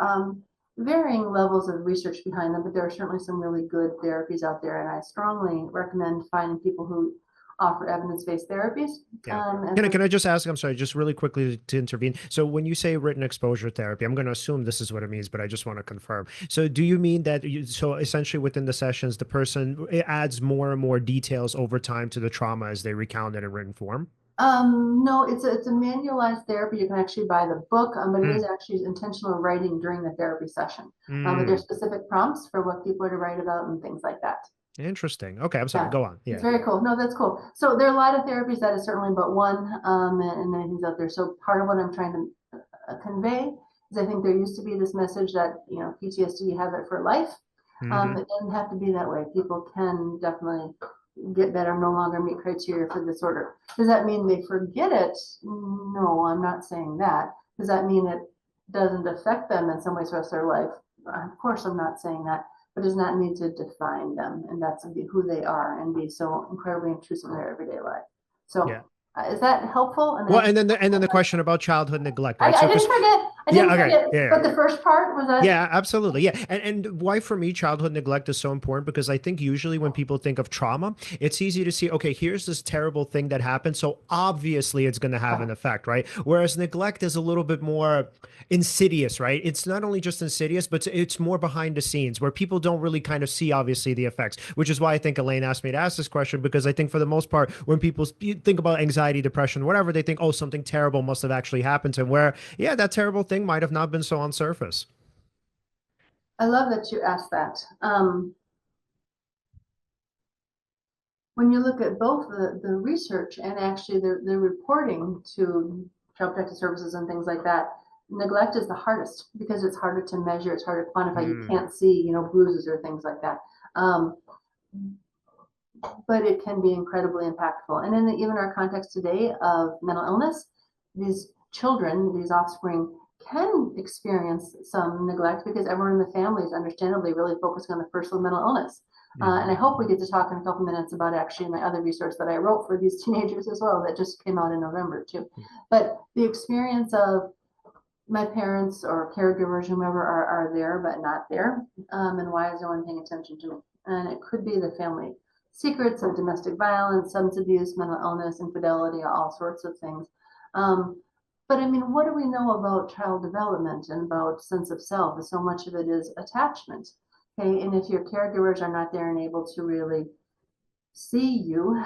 Speaker 2: varying levels of research behind them, but there are certainly some really good therapies out there. And I strongly recommend finding people who offer evidence-based therapies.
Speaker 3: Can I just ask, I'm sorry, just really quickly to intervene. So when you say written exposure therapy, I'm going to assume this is what it means, but I just want to confirm. So do you mean that, so essentially within the sessions, the person adds more and more details over time to the trauma as they recount it in written form?
Speaker 2: No, it's a manualized therapy. You can actually buy the book, but it is actually intentional writing during the therapy session. But there's specific prompts for what people are to write about and things like that.
Speaker 3: Interesting. Okay, I'm sorry. Go on.
Speaker 2: It's very cool. No, that's cool. So there are a lot of therapies. That is certainly but one, and many things out there. So part of what I'm trying to convey is I think there used to be this message that, you know, PTSD, you have it for life. It doesn't have to be that way. People can definitely get better, no longer meet criteria for disorder. Does that mean they forget it? No, I'm not saying that. Does that mean it doesn't affect them in some ways for the rest of their life? Of course, I'm not saying that. But does not need to define them, and that's who they are and be so incredibly intrusive in their everyday life. So is that helpful?
Speaker 3: And then the question about childhood neglect, right?
Speaker 2: I didn't forget. But the first part was that.
Speaker 3: Yeah, absolutely. Yeah. And why for me childhood neglect is so important, because I think usually when people think of trauma, it's easy to see, okay, here's this terrible thing that happened, so obviously it's going to have an effect, right? Whereas neglect is a little bit more insidious, right? It's not only just insidious, but it's more behind the scenes where people don't really kind of see obviously the effects, which is why I think Elaine asked me to ask this question, because I think for the most part, when people think about anxiety, depression, whatever, they think, oh, something terrible must have actually happened to them, where, yeah, that terrible thing might have not been so on surface.
Speaker 2: I love that you asked that. When you look at both the research and actually the reporting to Child Protective Services and things like that, neglect is the hardest because it's harder to measure, it's harder to quantify. You can't see, you know, bruises or things like that. But it can be incredibly impactful. And in even our context today of mental illness, these children, these offspring, can experience some neglect because everyone in the family is understandably really focusing on the first with mental illness. And I hope we get to talk in a couple minutes about actually my other resource that I wrote for these teenagers as well, that just came out in November too. But the experience of my parents or caregivers, whomever are there but not there, and why is no one paying attention to me? And it could be the family secrets of domestic violence, substance abuse, mental illness, infidelity, all sorts of things. But I mean, what do we know about child development and about sense of self? So much of it is attachment. Okay, and if your caregivers are not there and able to really see you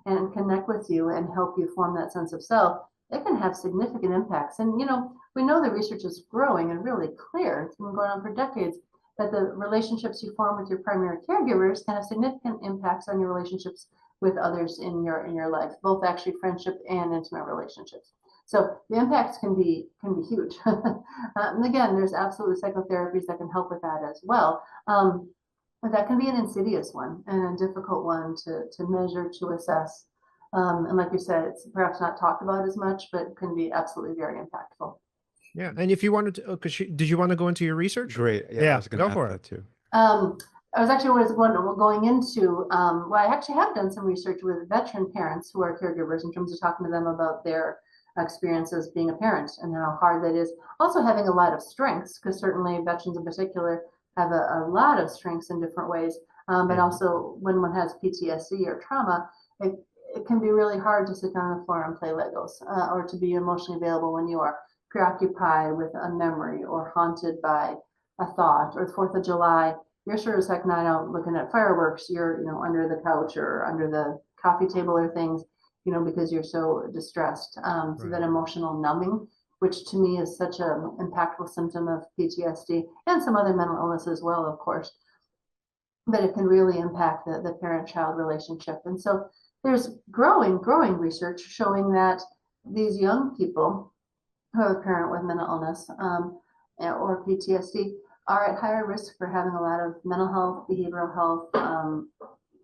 Speaker 2: and connect with you and help you form that sense of self, it can have significant impacts. And you know, we know the research is growing and really clear. It's been going on for decades that the relationships you form with your primary caregivers can have significant impacts on your relationships with others in your life, both actually friendship and intimate relationships. So the impacts can be huge. And again, there's absolutely psychotherapies that can help with that as well. But that can be an insidious one and a difficult one to measure, to assess. And like you said, it's perhaps not talked about as much, but can be absolutely very impactful.
Speaker 3: Yeah. And if you wanted to, did you want to go into your research?
Speaker 1: Great. Yeah, I
Speaker 3: Yeah,
Speaker 1: was going
Speaker 3: go
Speaker 1: to
Speaker 3: for
Speaker 1: ask
Speaker 3: it.
Speaker 1: that too.
Speaker 2: I was actually going into, well, I actually have done some research with veteran parents who are caregivers in terms of talking to them about their experiences being a parent and how hard that is. Also having a lot of strengths, because certainly veterans in particular have a lot of strengths in different ways. But also when one has PTSD or trauma, it can be really hard to sit down on the floor and play Legos or to be emotionally available when you are preoccupied with a memory or haunted by a thought. Or the 4th of July, you're sure as heck not out looking at fireworks. You're, under the couch or under the coffee table or things, because you're so distressed. So that emotional numbing, which to me is such an impactful symptom of PTSD and some other mental illness as well, of course. But it can really impact the parent-child relationship. And so there's growing research showing that these young people who have a parent with mental illness or PTSD are at higher risk for having a lot of mental health, behavioral health,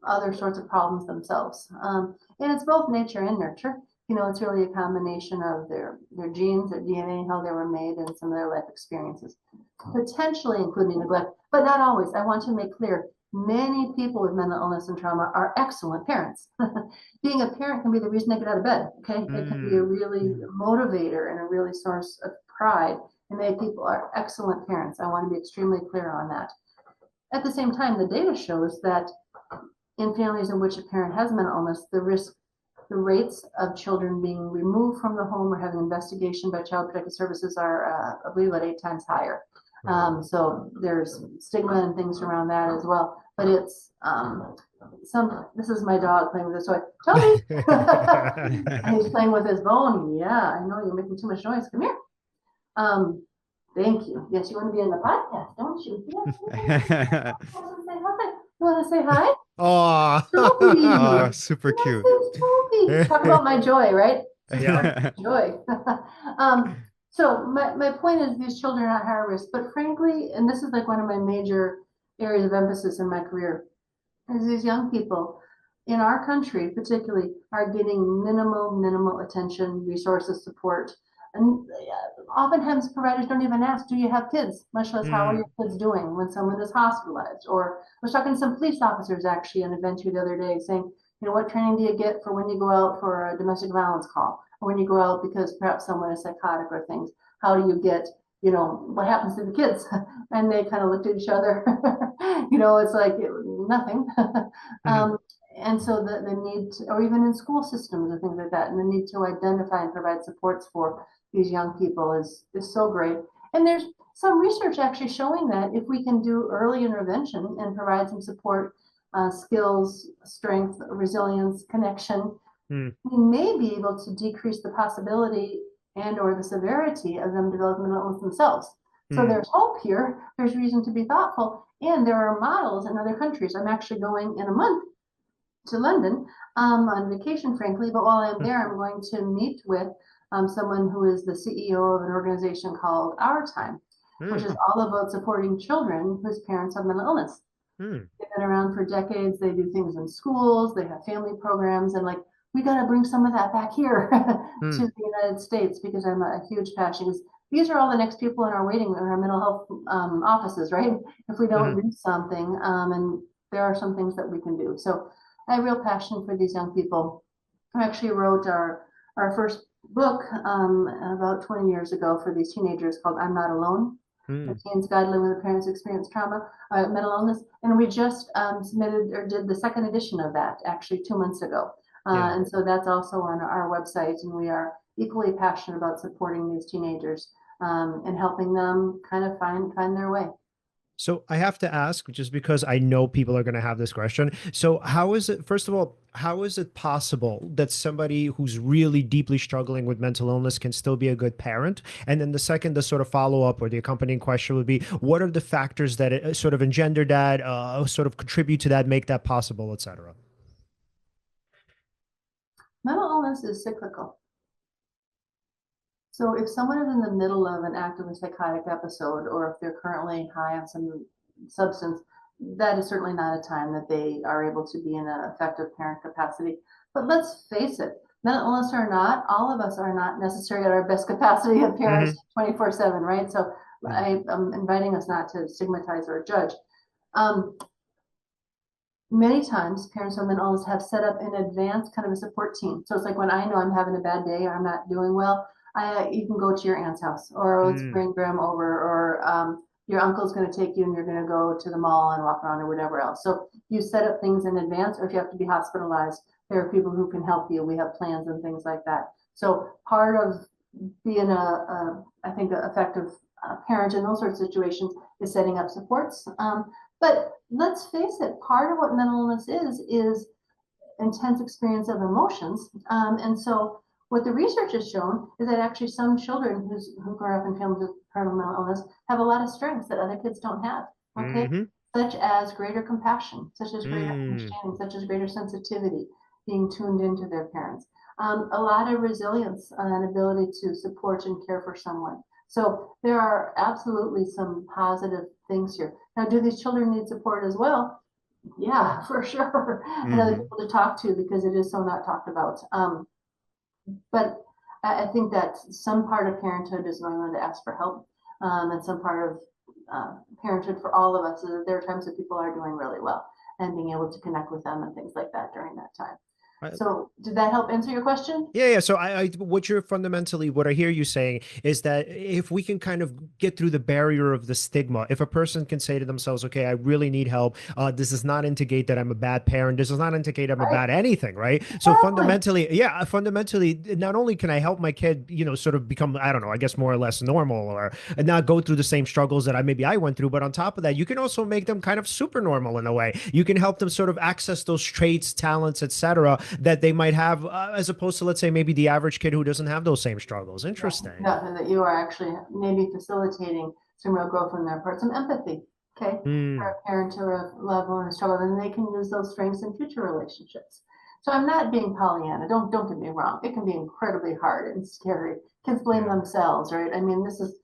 Speaker 2: other sorts of problems themselves. And it's both nature and nurture. It's really a combination of their genes, their DNA, how they were made, and some of their life experiences, potentially including neglect, but not always. I want to make clear, many people with mental illness and trauma are excellent parents. Being a parent can be the reason they get out of bed, okay? It can be a really motivator and a really source of pride. And many people are excellent parents. I want to be extremely clear on that. At the same time, the data shows that in families in which a parent has mental illness, the rates of children being removed from the home or having investigation by Child Protective Services are, I believe, about 8 times higher. So there's stigma and things around that as well. But it's this is my dog playing with his toy. Toby! He's playing with his bone. Yeah, I know you're making too much noise. Come here. Thank you. Yes, you want to be in the podcast, don't you? Yeah. You want to say hi?
Speaker 3: Oh,
Speaker 1: oh, super cute.
Speaker 2: Toby. Talk about my joy, right?
Speaker 3: Yeah.
Speaker 2: Joy. So my point is these children are at higher risk, but frankly, and this is like one of my major areas of emphasis in my career, is these young people in our country particularly are getting minimal attention, resources, support. And oftentimes providers don't even ask, do you have kids? Much less, how are your kids doing when someone is hospitalized? Or I was talking to some police officers actually in an event the other day saying, what training do you get for when you go out for a domestic violence call? Or when you go out because perhaps someone is psychotic or things? How do you get, what happens to the kids? And they kind of looked at each other. It's like nothing. And so the need to, or even in school systems and things like that, and the need to identify and provide supports for these young people is so great. And there's some research actually showing that if we can do early intervention and provide some support, skills, strength, resilience, connection, we may be able to decrease the possibility and or the severity of them developing mental illness themselves. So there's hope here. There's reason to be thoughtful. And there are models in other countries. I'm actually going in a month to London on vacation, frankly. But while I'm there, I'm going to meet with someone who is the CEO of an organization called Our Time, which is all about supporting children whose parents have mental illness. They've been around for decades. They do things in schools. They have family programs. And we got to bring some of that back here to the United States, because I'm a huge passion. These are all the next people in our waiting in our mental health offices, right? If we don't do something, and there are some things that we can do. So I have real passion for these young people. I actually wrote our first book about 20 years ago for these teenagers called I'm Not Alone. The Teens Guide Living with Parents Experience Trauma, Mental Illness. And we just submitted or did the second edition of that actually 2 months ago. And so that's also on our website. And we are equally passionate about supporting these teenagers and helping them kind of find their way.
Speaker 3: So I have to ask, just because I know people are going to have this question. So how is it, first of all, how is it possible that somebody who's really deeply struggling with mental illness can still be a good parent? And then the second, the sort of follow-up or the accompanying question would be, what are the factors that sort of engender that, sort of contribute to that, make that possible, et cetera?
Speaker 2: Mental illness is cyclical. So if someone is in the middle of an active psychotic episode, or if they're currently high on some substance, that is certainly not a time that they are able to be in an effective parent capacity. But let's face it, mental illness or not, all of us are not necessarily at our best capacity of parents
Speaker 3: Hmm.
Speaker 2: 24/7, right? So
Speaker 3: Hmm.
Speaker 2: I'm inviting us not to stigmatize or judge. Um, Many times parents with mental illness have set up in advance kind of a support team. So it's like when I know I'm having a bad day or I'm not doing well, you can go to your aunt's house or let's
Speaker 3: Mm.
Speaker 2: bring grandma over or your uncle's going to take you and you're going to go to the mall and walk around or whatever else. So you set up things in advance, or if you have to be hospitalized, there are people who can help you. We have plans and things like that. So part of being I think, an effective parent in those sorts of situations is setting up supports. But let's face it, part of what mental illness is intense experience of emotions. And so what the research has shown is that actually some children who grow up in families with terminal mental illness have a lot of strengths that other kids don't have. Okay.
Speaker 3: Hmm.
Speaker 2: Such as greater compassion, such as greater
Speaker 3: Mm.
Speaker 2: understanding, such as greater sensitivity, being tuned into their parents. A lot of resilience and ability to support and care for someone. So there are absolutely some positive things here. Now, do these children need support as well? Yeah, for sure. And other
Speaker 1: Hmm.
Speaker 2: people to talk to because it is so not talked about. But I think that some part of parenthood is knowing when to ask for help. And some part of parenthood for all of us is that there are times that people are doing really well and being able to connect with them and things like that during that time. So, did that help answer your question?
Speaker 3: Yeah, yeah. So what you're fundamentally, what I hear you saying is that if we can kind of get through the barrier of the stigma, if a person can say to themselves, okay, I really need help. This does not indicate that I'm a bad parent. This does not indicate I'm a
Speaker 2: Right.
Speaker 3: bad anything, right? So
Speaker 2: Exactly.
Speaker 3: fundamentally, yeah, fundamentally, not only can I help my kid, sort of become, I don't know, I guess more or less normal or not go through the same struggles that I went through, but on top of that, you can also make them kind of super normal in a way. You can help them sort of access those traits, talents, etc., that they might have, as opposed to, let's say, maybe the average kid who doesn't have those same struggles.
Speaker 2: Yeah,
Speaker 3: Interesting.
Speaker 2: yeah, and that you are actually maybe facilitating some real growth on their part, some empathy. Okay, for
Speaker 3: Hmm.
Speaker 2: a parent or a loved one in struggle, then they can use those strengths in future relationships. So I'm not being Pollyanna. Don't get me wrong. It can be incredibly hard and scary. Kids blame
Speaker 3: Yeah.
Speaker 2: themselves, right? I mean, this is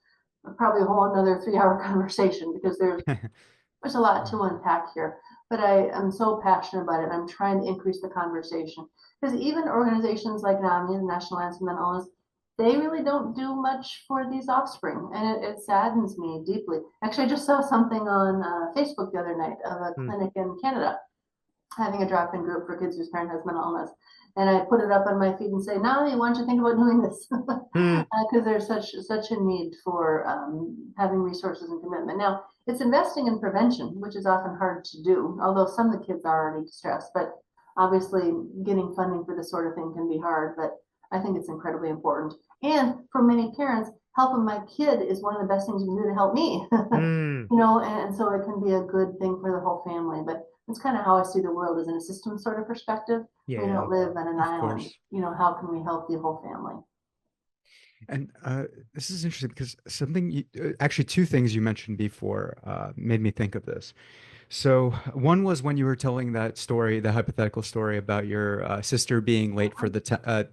Speaker 2: probably a whole another 3 hour conversation because there's a lot to unpack here, but I am so passionate about it. And I'm trying to increase the conversation because even organizations like NAMI, the National Anthem on Illness, they really don't do much for these offspring, and it saddens me deeply. Actually, I just saw something on Facebook the other night of a
Speaker 3: Hmm.
Speaker 2: clinic in Canada having a drop-in group for kids whose parent has mental illness. And I put it up on my feed and say, Natalie, why don't you think about doing this?
Speaker 3: Hmm.
Speaker 2: Because there's such a need for having resources and commitment. Now, it's investing in prevention, which is often hard to do, although some of the kids are already distressed. But obviously, getting funding for this sort of thing can be hard. But I think it's incredibly important. And for many parents, helping my kid is one of the best things you can do to help me.
Speaker 3: Hmm.
Speaker 2: And so it can be a good thing for the whole family. But it's kind of how I see the world as in a system sort of perspective. We
Speaker 3: Yeah.
Speaker 2: don't live on an
Speaker 1: Of
Speaker 2: island.
Speaker 1: course.
Speaker 2: How can we help the whole family?
Speaker 1: And this is interesting because actually, two things you mentioned before made me think of this. So one was when you were telling that story, the hypothetical story about your sister being late for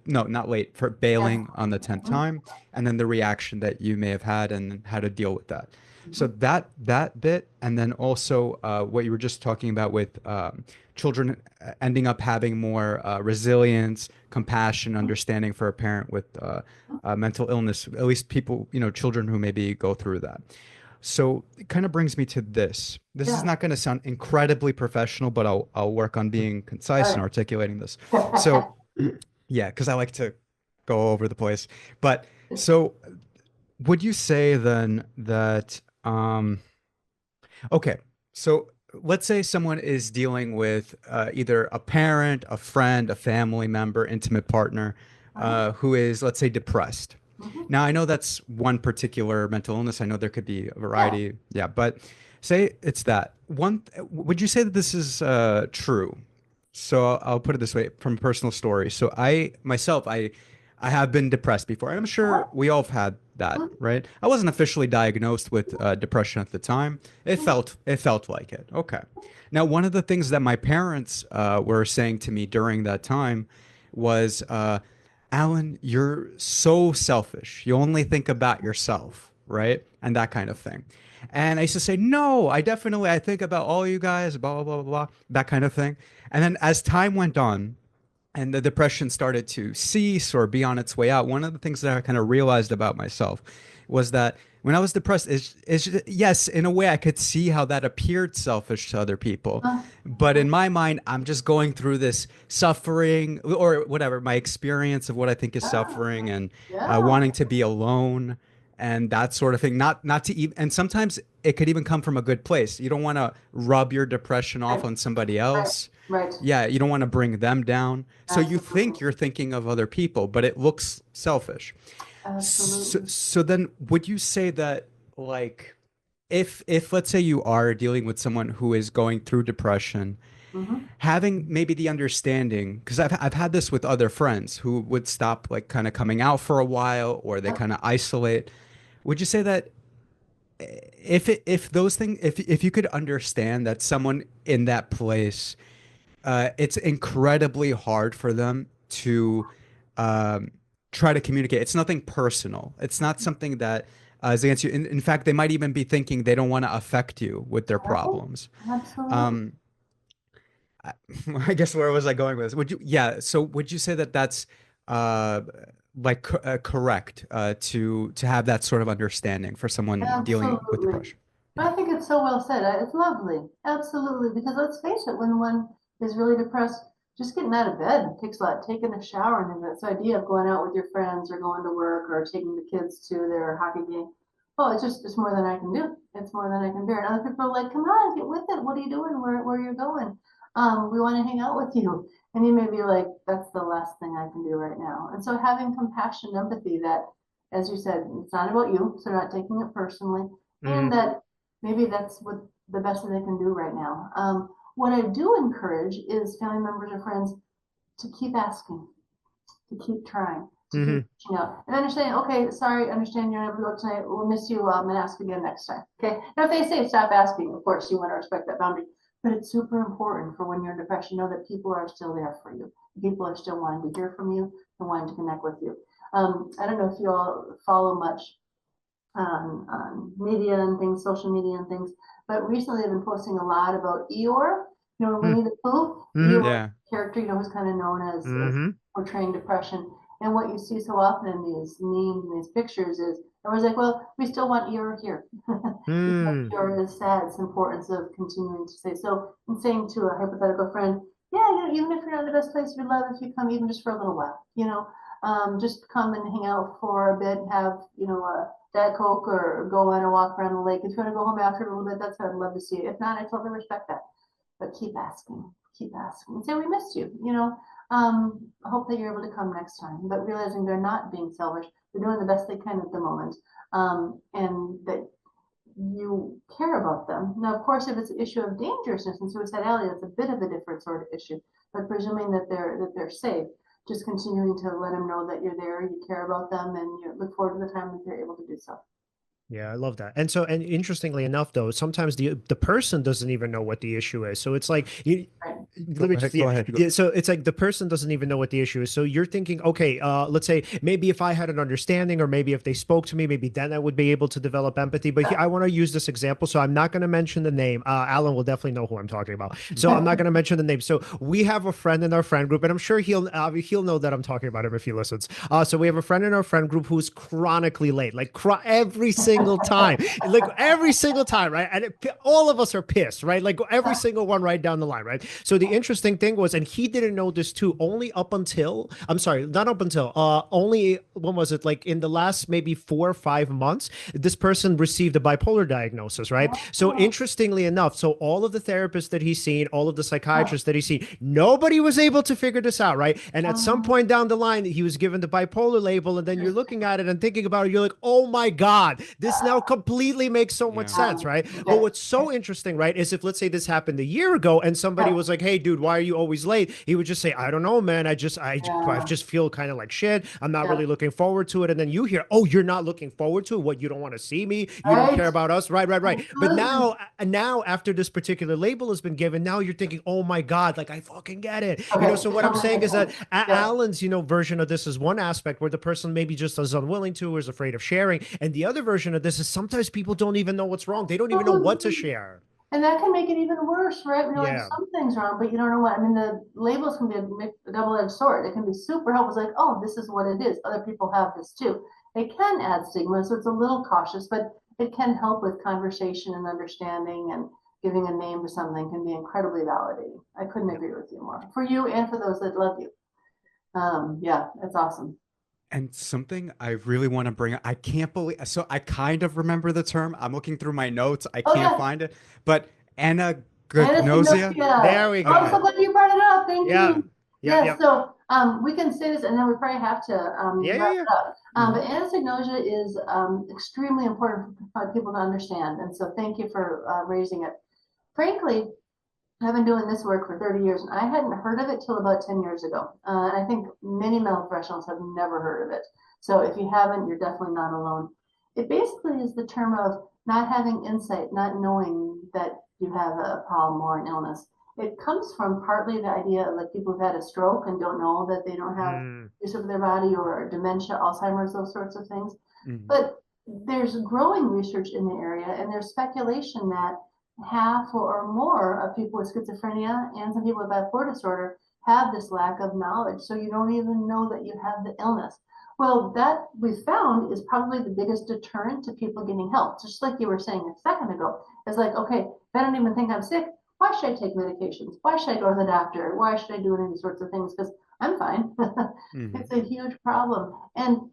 Speaker 1: no, not late, for
Speaker 2: Yes.
Speaker 1: bailing on the 10th
Speaker 2: Mhm.
Speaker 1: time, and then the reaction that you may have had and how to deal with that. So
Speaker 2: Mhm.
Speaker 1: that bit, and then also what you were just talking about with children ending up having more resilience, compassion, understanding for a parent with mental illness, at least people, children who maybe go through that. So it kind of brings me to this. This is
Speaker 2: Yeah.
Speaker 1: not going to sound incredibly professional, but I'll work on being concise and
Speaker 2: All
Speaker 1: articulating this.
Speaker 2: right.
Speaker 1: So yeah, because I like to go all over the place. But so would you say then that okay, so let's say someone is dealing with either a parent, a friend, a family member, intimate partner
Speaker 2: Uh-huh.
Speaker 1: who is, let's say, depressed.
Speaker 2: Mhm.
Speaker 1: Now, I know that's one particular mental illness. I know there could be a
Speaker 2: Yeah.
Speaker 1: variety. Yeah, but say it's that. Would you say that this is true? So I'll put it this way from a personal story. So I myself, I have been depressed before. I'm sure
Speaker 2: Uh-huh.
Speaker 1: we all have had that,
Speaker 2: Mhm.
Speaker 1: right? I wasn't officially diagnosed with depression at the time.
Speaker 2: Mhm.
Speaker 1: It felt like it. Okay. Now, one of the things that my parents were saying to me during that time was, Alan, you're so selfish. You only think about yourself, right? And that kind of thing. And I used to say, no, I think about all you guys, blah, blah, blah, blah, that kind of thing. And then as time went on, and the depression started to cease or be on its way out, one of the things that I kind of realized about myself was that when I was depressed, yes, in a way, I could see how that appeared selfish to other people.
Speaker 2: Uh,
Speaker 1: But in my mind, I'm just going through this suffering or whatever, my experience of what I think is
Speaker 2: yeah,
Speaker 1: suffering and
Speaker 2: yeah,
Speaker 1: wanting to be alone and that sort of thing. Not to even, and sometimes it could even come from a good place. You don't want to rub your depression off
Speaker 2: right,
Speaker 1: on somebody
Speaker 2: right,
Speaker 1: else.
Speaker 2: right.
Speaker 1: Yeah, you don't want to bring them down. So you
Speaker 2: Absolutely,
Speaker 1: think you're thinking of other people, but it looks selfish. So,
Speaker 2: absolutely.
Speaker 1: so then would you say that like if let's say you are dealing with someone who is going through depression,
Speaker 2: Hmm.
Speaker 1: having maybe the understanding, because I've had this with other friends who would stop like kind of coming out for a while or they
Speaker 2: Yep.
Speaker 1: kind of isolate. Would you say that if those things if you could understand that someone in that place it's incredibly hard for them to um, try to communicate. It's nothing personal. It's not something that is against you. In fact, they might even be thinking they don't want to affect you with their
Speaker 2: Right.
Speaker 1: problems.
Speaker 2: Absolutely.
Speaker 1: Um, I, I guess where was I going with this? Would you, yeah. So would you say that that's uh, correct to have that sort of understanding for someone dealing with
Speaker 2: Absolutely.
Speaker 1: depression?
Speaker 2: I
Speaker 1: Yeah.
Speaker 2: think it's so well said. It's lovely. Absolutely. Because let's face it, when one is really depressed, just getting out of bed takes a lot. Taking a shower and this idea of going out with your friends or going to work or taking the kids to their hockey game. Oh, it's more than I can do. It's more than I can bear. And other people are like, come on, get with it. What are you doing? Where are you going? We want to hang out with you. And you may be like, that's the last thing I can do right now. And so having compassion, empathy that, as you said, it's not about you, so not taking it personally, and
Speaker 3: Hmm.
Speaker 2: that maybe that's what the best that they can do right now. What I do encourage is family members or friends to keep asking, to keep trying, to keep
Speaker 3: Hmm.
Speaker 2: reaching out, and understanding. Okay, sorry, understand you're not able to go tonight. We'll miss you. I'm gonna ask again next time. Okay. Now, if they say stop asking, of course you want to respect that boundary. But it's super important for when you're in depression, know that people are still there for you. People are still wanting to hear from you and wanting to connect with you. I don't know if you all follow much on media and things, social media and things. But recently, I've been posting a lot about Eeyore, Winnie the Pooh.
Speaker 3: Hmm.
Speaker 2: Eeyore
Speaker 1: Yeah.
Speaker 2: character, who's kind of known as
Speaker 3: Hmm.
Speaker 2: portraying depression. And what you see so often in these memes and these pictures is, I was like, well, we still want Eeyore here.
Speaker 3: Hmm.
Speaker 2: Eeyore is sad. It's the importance of continuing to say. So I'm saying to a hypothetical friend, yeah, even if you're not in the best place, we'd love if you come even just for a little while, just come and hang out for a bit, have, a Diet Coke or go on a walk around the lake. If you want to go home after a little bit, that's what I'd love to see. If not, I totally respect that. But keep asking, and say we missed you. I hope that you're able to come next time. But realizing they're not being selfish, they're doing the best they can at the moment, and that you care about them. Now, of course, if it's an issue of dangerousness and suicidality, that's a bit of a different sort of issue. But presuming that they're safe, just continuing to let them know that you're there, you care about them, and you look forward to the time that you're able to do so.
Speaker 3: Yeah, I love that. And so, and interestingly enough, though, sometimes the person doesn't even know what the issue is. So it's like you,
Speaker 2: Right.
Speaker 1: Go
Speaker 3: let me
Speaker 1: ahead.
Speaker 3: just,
Speaker 1: Go
Speaker 3: yeah,
Speaker 1: ahead.
Speaker 3: yeah. So it's like the person doesn't even know what the issue is. So you're thinking, okay, let's say maybe if I had an understanding, or maybe if they spoke to me, maybe then I would be able to develop empathy. But I want to use this example, so I'm not going to mention the name. Alan will definitely know who I'm talking about. So I'm not going to mention the name. So we have a friend in our friend group, and I'm sure he'll know that I'm talking about him if he listens. So we have a friend in our friend group who's chronically late, like every single time, like every single time, right? And all of us are pissed, right? Like every single one right down the line, right? So the interesting thing was, and he didn't know this too, only up until, I'm sorry, not up until, only, when was it? Like in the last maybe 4 or 5 months, this person received a bipolar diagnosis, right? So
Speaker 2: Oh,
Speaker 3: interestingly enough, so all of the therapists that he's seen, all of the
Speaker 2: oh,
Speaker 3: psychiatrists that he's seen, nobody was able to figure this out, right? And at some point down the line, he was given the bipolar label, and then you're looking at it and thinking about it, you're like, oh my God, this now completely makes so much
Speaker 1: Yeah.
Speaker 3: sense, right? But
Speaker 2: okay.
Speaker 3: what's so interesting, right, is if let's say this happened a year ago and somebody
Speaker 2: Yeah,
Speaker 3: was like, hey, dude, why are you always late? He would just say, I don't know, man. I
Speaker 2: yeah,
Speaker 3: just feel kind of like shit. I'm not
Speaker 2: yeah.
Speaker 3: really looking forward to it. And then you hear, oh, you're not looking forward to it. What, you don't want to see me? You don't
Speaker 2: Right?
Speaker 3: care about us? Right, right, right. But
Speaker 2: Absolutely.
Speaker 3: now after this particular label has been given, now you're thinking, oh my God, like I fucking get it.
Speaker 2: Okay,
Speaker 3: So what I'm
Speaker 2: totally
Speaker 3: saying
Speaker 2: makes
Speaker 3: is that
Speaker 2: sense. Yep.
Speaker 3: Alan's, version of this is one aspect where the person maybe just is unwilling to or is afraid of sharing. And the other version of this is sometimes people don't even know what's wrong. They don't even know what to
Speaker 2: Absolutely.
Speaker 3: share.
Speaker 2: And that can make it even worse, right? When you're like,
Speaker 3: Yeah.
Speaker 2: something's wrong, but you don't know what. I mean, the labels can be a double-edged sword. It can be super helpful. It's like, oh, this is what it is. Other people have this too. It can add stigma, so it's a little cautious, but it can help with conversation and understanding, and giving a name to something can be incredibly validating. I couldn't agree with you more. For you and for those that love you. Yeah, it's awesome.
Speaker 1: And something I really want to bring up, I can't believe, so I kind of remember the term. I'm looking through my notes. I
Speaker 2: Oh
Speaker 1: can't
Speaker 2: yeah,
Speaker 1: find it, but anagnosia.
Speaker 2: anosognosia.
Speaker 3: There we
Speaker 2: Oh, I'm so
Speaker 3: go.
Speaker 2: glad you brought it up. Thank
Speaker 3: Yeah.
Speaker 2: you.
Speaker 3: Yep.
Speaker 2: Yes,
Speaker 3: Yep.
Speaker 2: so we can say this, and then we probably have to
Speaker 3: Yeah. Yeah.
Speaker 2: wrap
Speaker 3: Yeah.
Speaker 2: it up.
Speaker 1: Mhm.
Speaker 2: But anosognosia is extremely important for people to understand, and so thank you for raising it. Frankly, I've been doing this work for 30 years, and I hadn't heard of it till about 10 years ago. And I think many mental professionals have never heard of it. So if you haven't, you're definitely not alone. It basically is the term of not having insight, not knowing that you have a problem or an illness. It comes from partly the idea of like people who've had a stroke and don't know that they don't have
Speaker 3: Mm,
Speaker 2: use of their body, or dementia, Alzheimer's, those sorts of things.
Speaker 1: Mhm.
Speaker 2: But there's growing research in the area, and there's speculation that half or more of people with schizophrenia and some people with bipolar disorder have this lack of knowledge. So you don't even know that you have the illness. Well, that we found is probably the biggest deterrent to people getting help. Just like you were saying a second ago, it's like, okay, if I don't even think I'm sick, why should I take medications? Why should I go to the doctor? Why should I do any sorts of things? Because I'm fine.
Speaker 1: Mhm.
Speaker 2: It's a huge problem. And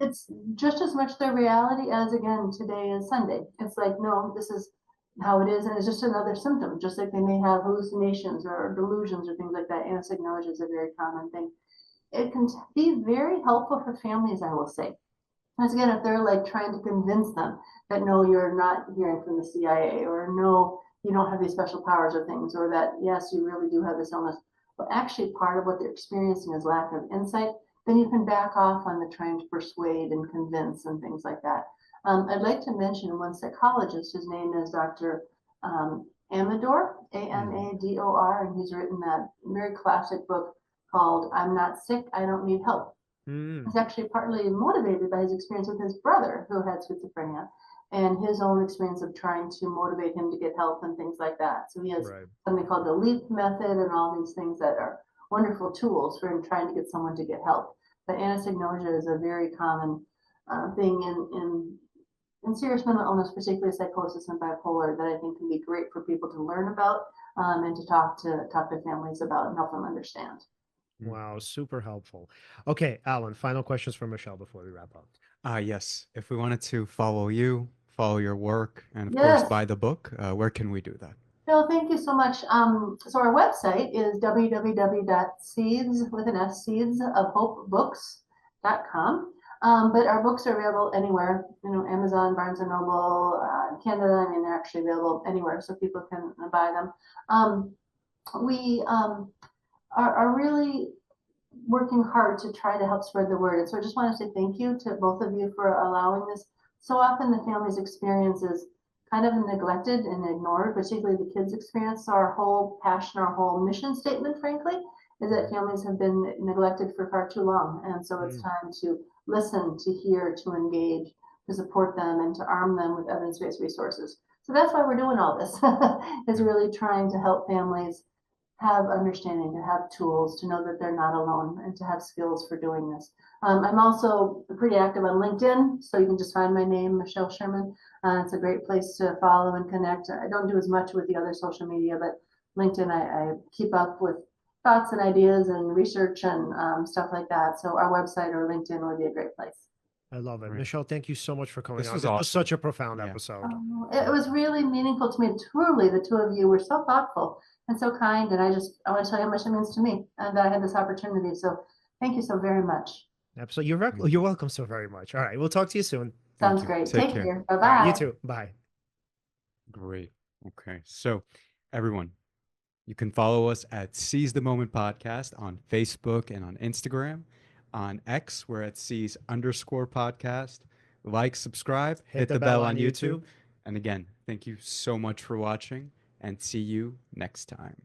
Speaker 2: it's just as much their reality as, again, today is Sunday. It's like, no, this is how it is, and it's just another symptom. Just like they may have hallucinations or delusions or things like that. Anosognosia is a very common thing. It can be very helpful for families, I will say. Once again, if they're like trying to convince them that no, you're not hearing from the CIA, or no, you don't have these special powers or things, or that yes, you really do have this illness, but actually part of what they're experiencing is lack of insight, then you can back off on the trying to persuade and convince and things like that. I'd like to mention one psychologist. His name is Dr. Amador,
Speaker 1: Mhm.
Speaker 2: Amador, and he's written that very classic book called I'm Not Sick, I Don't Need Help.
Speaker 3: mm,
Speaker 2: He's actually partly motivated by his experience with his brother who had schizophrenia, and his own experience of trying to motivate him to get help and things like that. So he has
Speaker 3: right.
Speaker 2: something called the LEAP method and all these things that are wonderful tools for him trying to get someone to get help. But anosognosia is a very common thing in serious mental illness, particularly psychosis and bipolar, that I think can be great for people to learn about, and to talk to families about and help them understand.
Speaker 1: Mhm.
Speaker 3: Wow. Super helpful. Okay, Alan, final questions for Michelle before we wrap up.
Speaker 1: Yes. If we wanted to follow you, follow your work, and of course
Speaker 2: Yes.
Speaker 1: buy the book, where can we do that?
Speaker 2: Phil, thank you so much. So our website is www.seeds with an S, seeds of hope books.com. But our books are available anywhere, Amazon, Barnes and Noble, Canada. I mean, they're actually available anywhere, so people can buy them. We are really working hard to try to help spread the word. And so I just want to say thank you to both of you for allowing this. So often the family's experience is kind of neglected and ignored, particularly the kids' experience. So our whole passion, our whole mission statement, frankly, is that families have been neglected for far too long. And so it's
Speaker 3: Mm,
Speaker 2: time to listen, to hear, to engage, to support them, and to arm them with evidence-based resources. So that's why we're doing all this, is
Speaker 1: Mhm.
Speaker 2: really trying to help families have understanding, to have tools, to know that they're not alone, and to have skills for doing this. I'm also pretty active on LinkedIn, so you can just find my name, Michelle Sherman. It's a great place to follow and connect. I don't do as much with the other social media, but LinkedIn, I keep up with thoughts and ideas and research and stuff like that. So our website or LinkedIn would be a great place.
Speaker 3: I love it.
Speaker 1: Right.
Speaker 3: Michelle, thank you so much for coming
Speaker 1: This
Speaker 3: on.
Speaker 1: was
Speaker 3: This was
Speaker 1: awesome.
Speaker 3: such a profound
Speaker 1: Yeah.
Speaker 3: episode.
Speaker 2: It was really meaningful to me. Truly, the two of you were so thoughtful and so kind, and I want to tell you how much it means to me, and that I had this opportunity. So thank you so very much.
Speaker 3: Absolutely.
Speaker 1: Mhm.
Speaker 3: You're welcome so very much. All right. We'll talk to you soon.
Speaker 1: Thank
Speaker 2: Sounds
Speaker 1: you.
Speaker 2: great.
Speaker 1: Take
Speaker 2: Take
Speaker 1: care.
Speaker 2: care. Bye
Speaker 3: All right. You
Speaker 2: bye.
Speaker 3: too. Bye.
Speaker 1: Great. Okay. So, everyone, you can follow us at Seize the Moment Podcast on Facebook and on Instagram. On X, we're at Seize_podcast. Like, subscribe,
Speaker 3: Hit
Speaker 1: hit
Speaker 3: the
Speaker 1: the
Speaker 3: bell
Speaker 1: bell
Speaker 3: on
Speaker 1: on YouTube.
Speaker 3: YouTube.
Speaker 1: And again, thank you so much for watching and see you next time.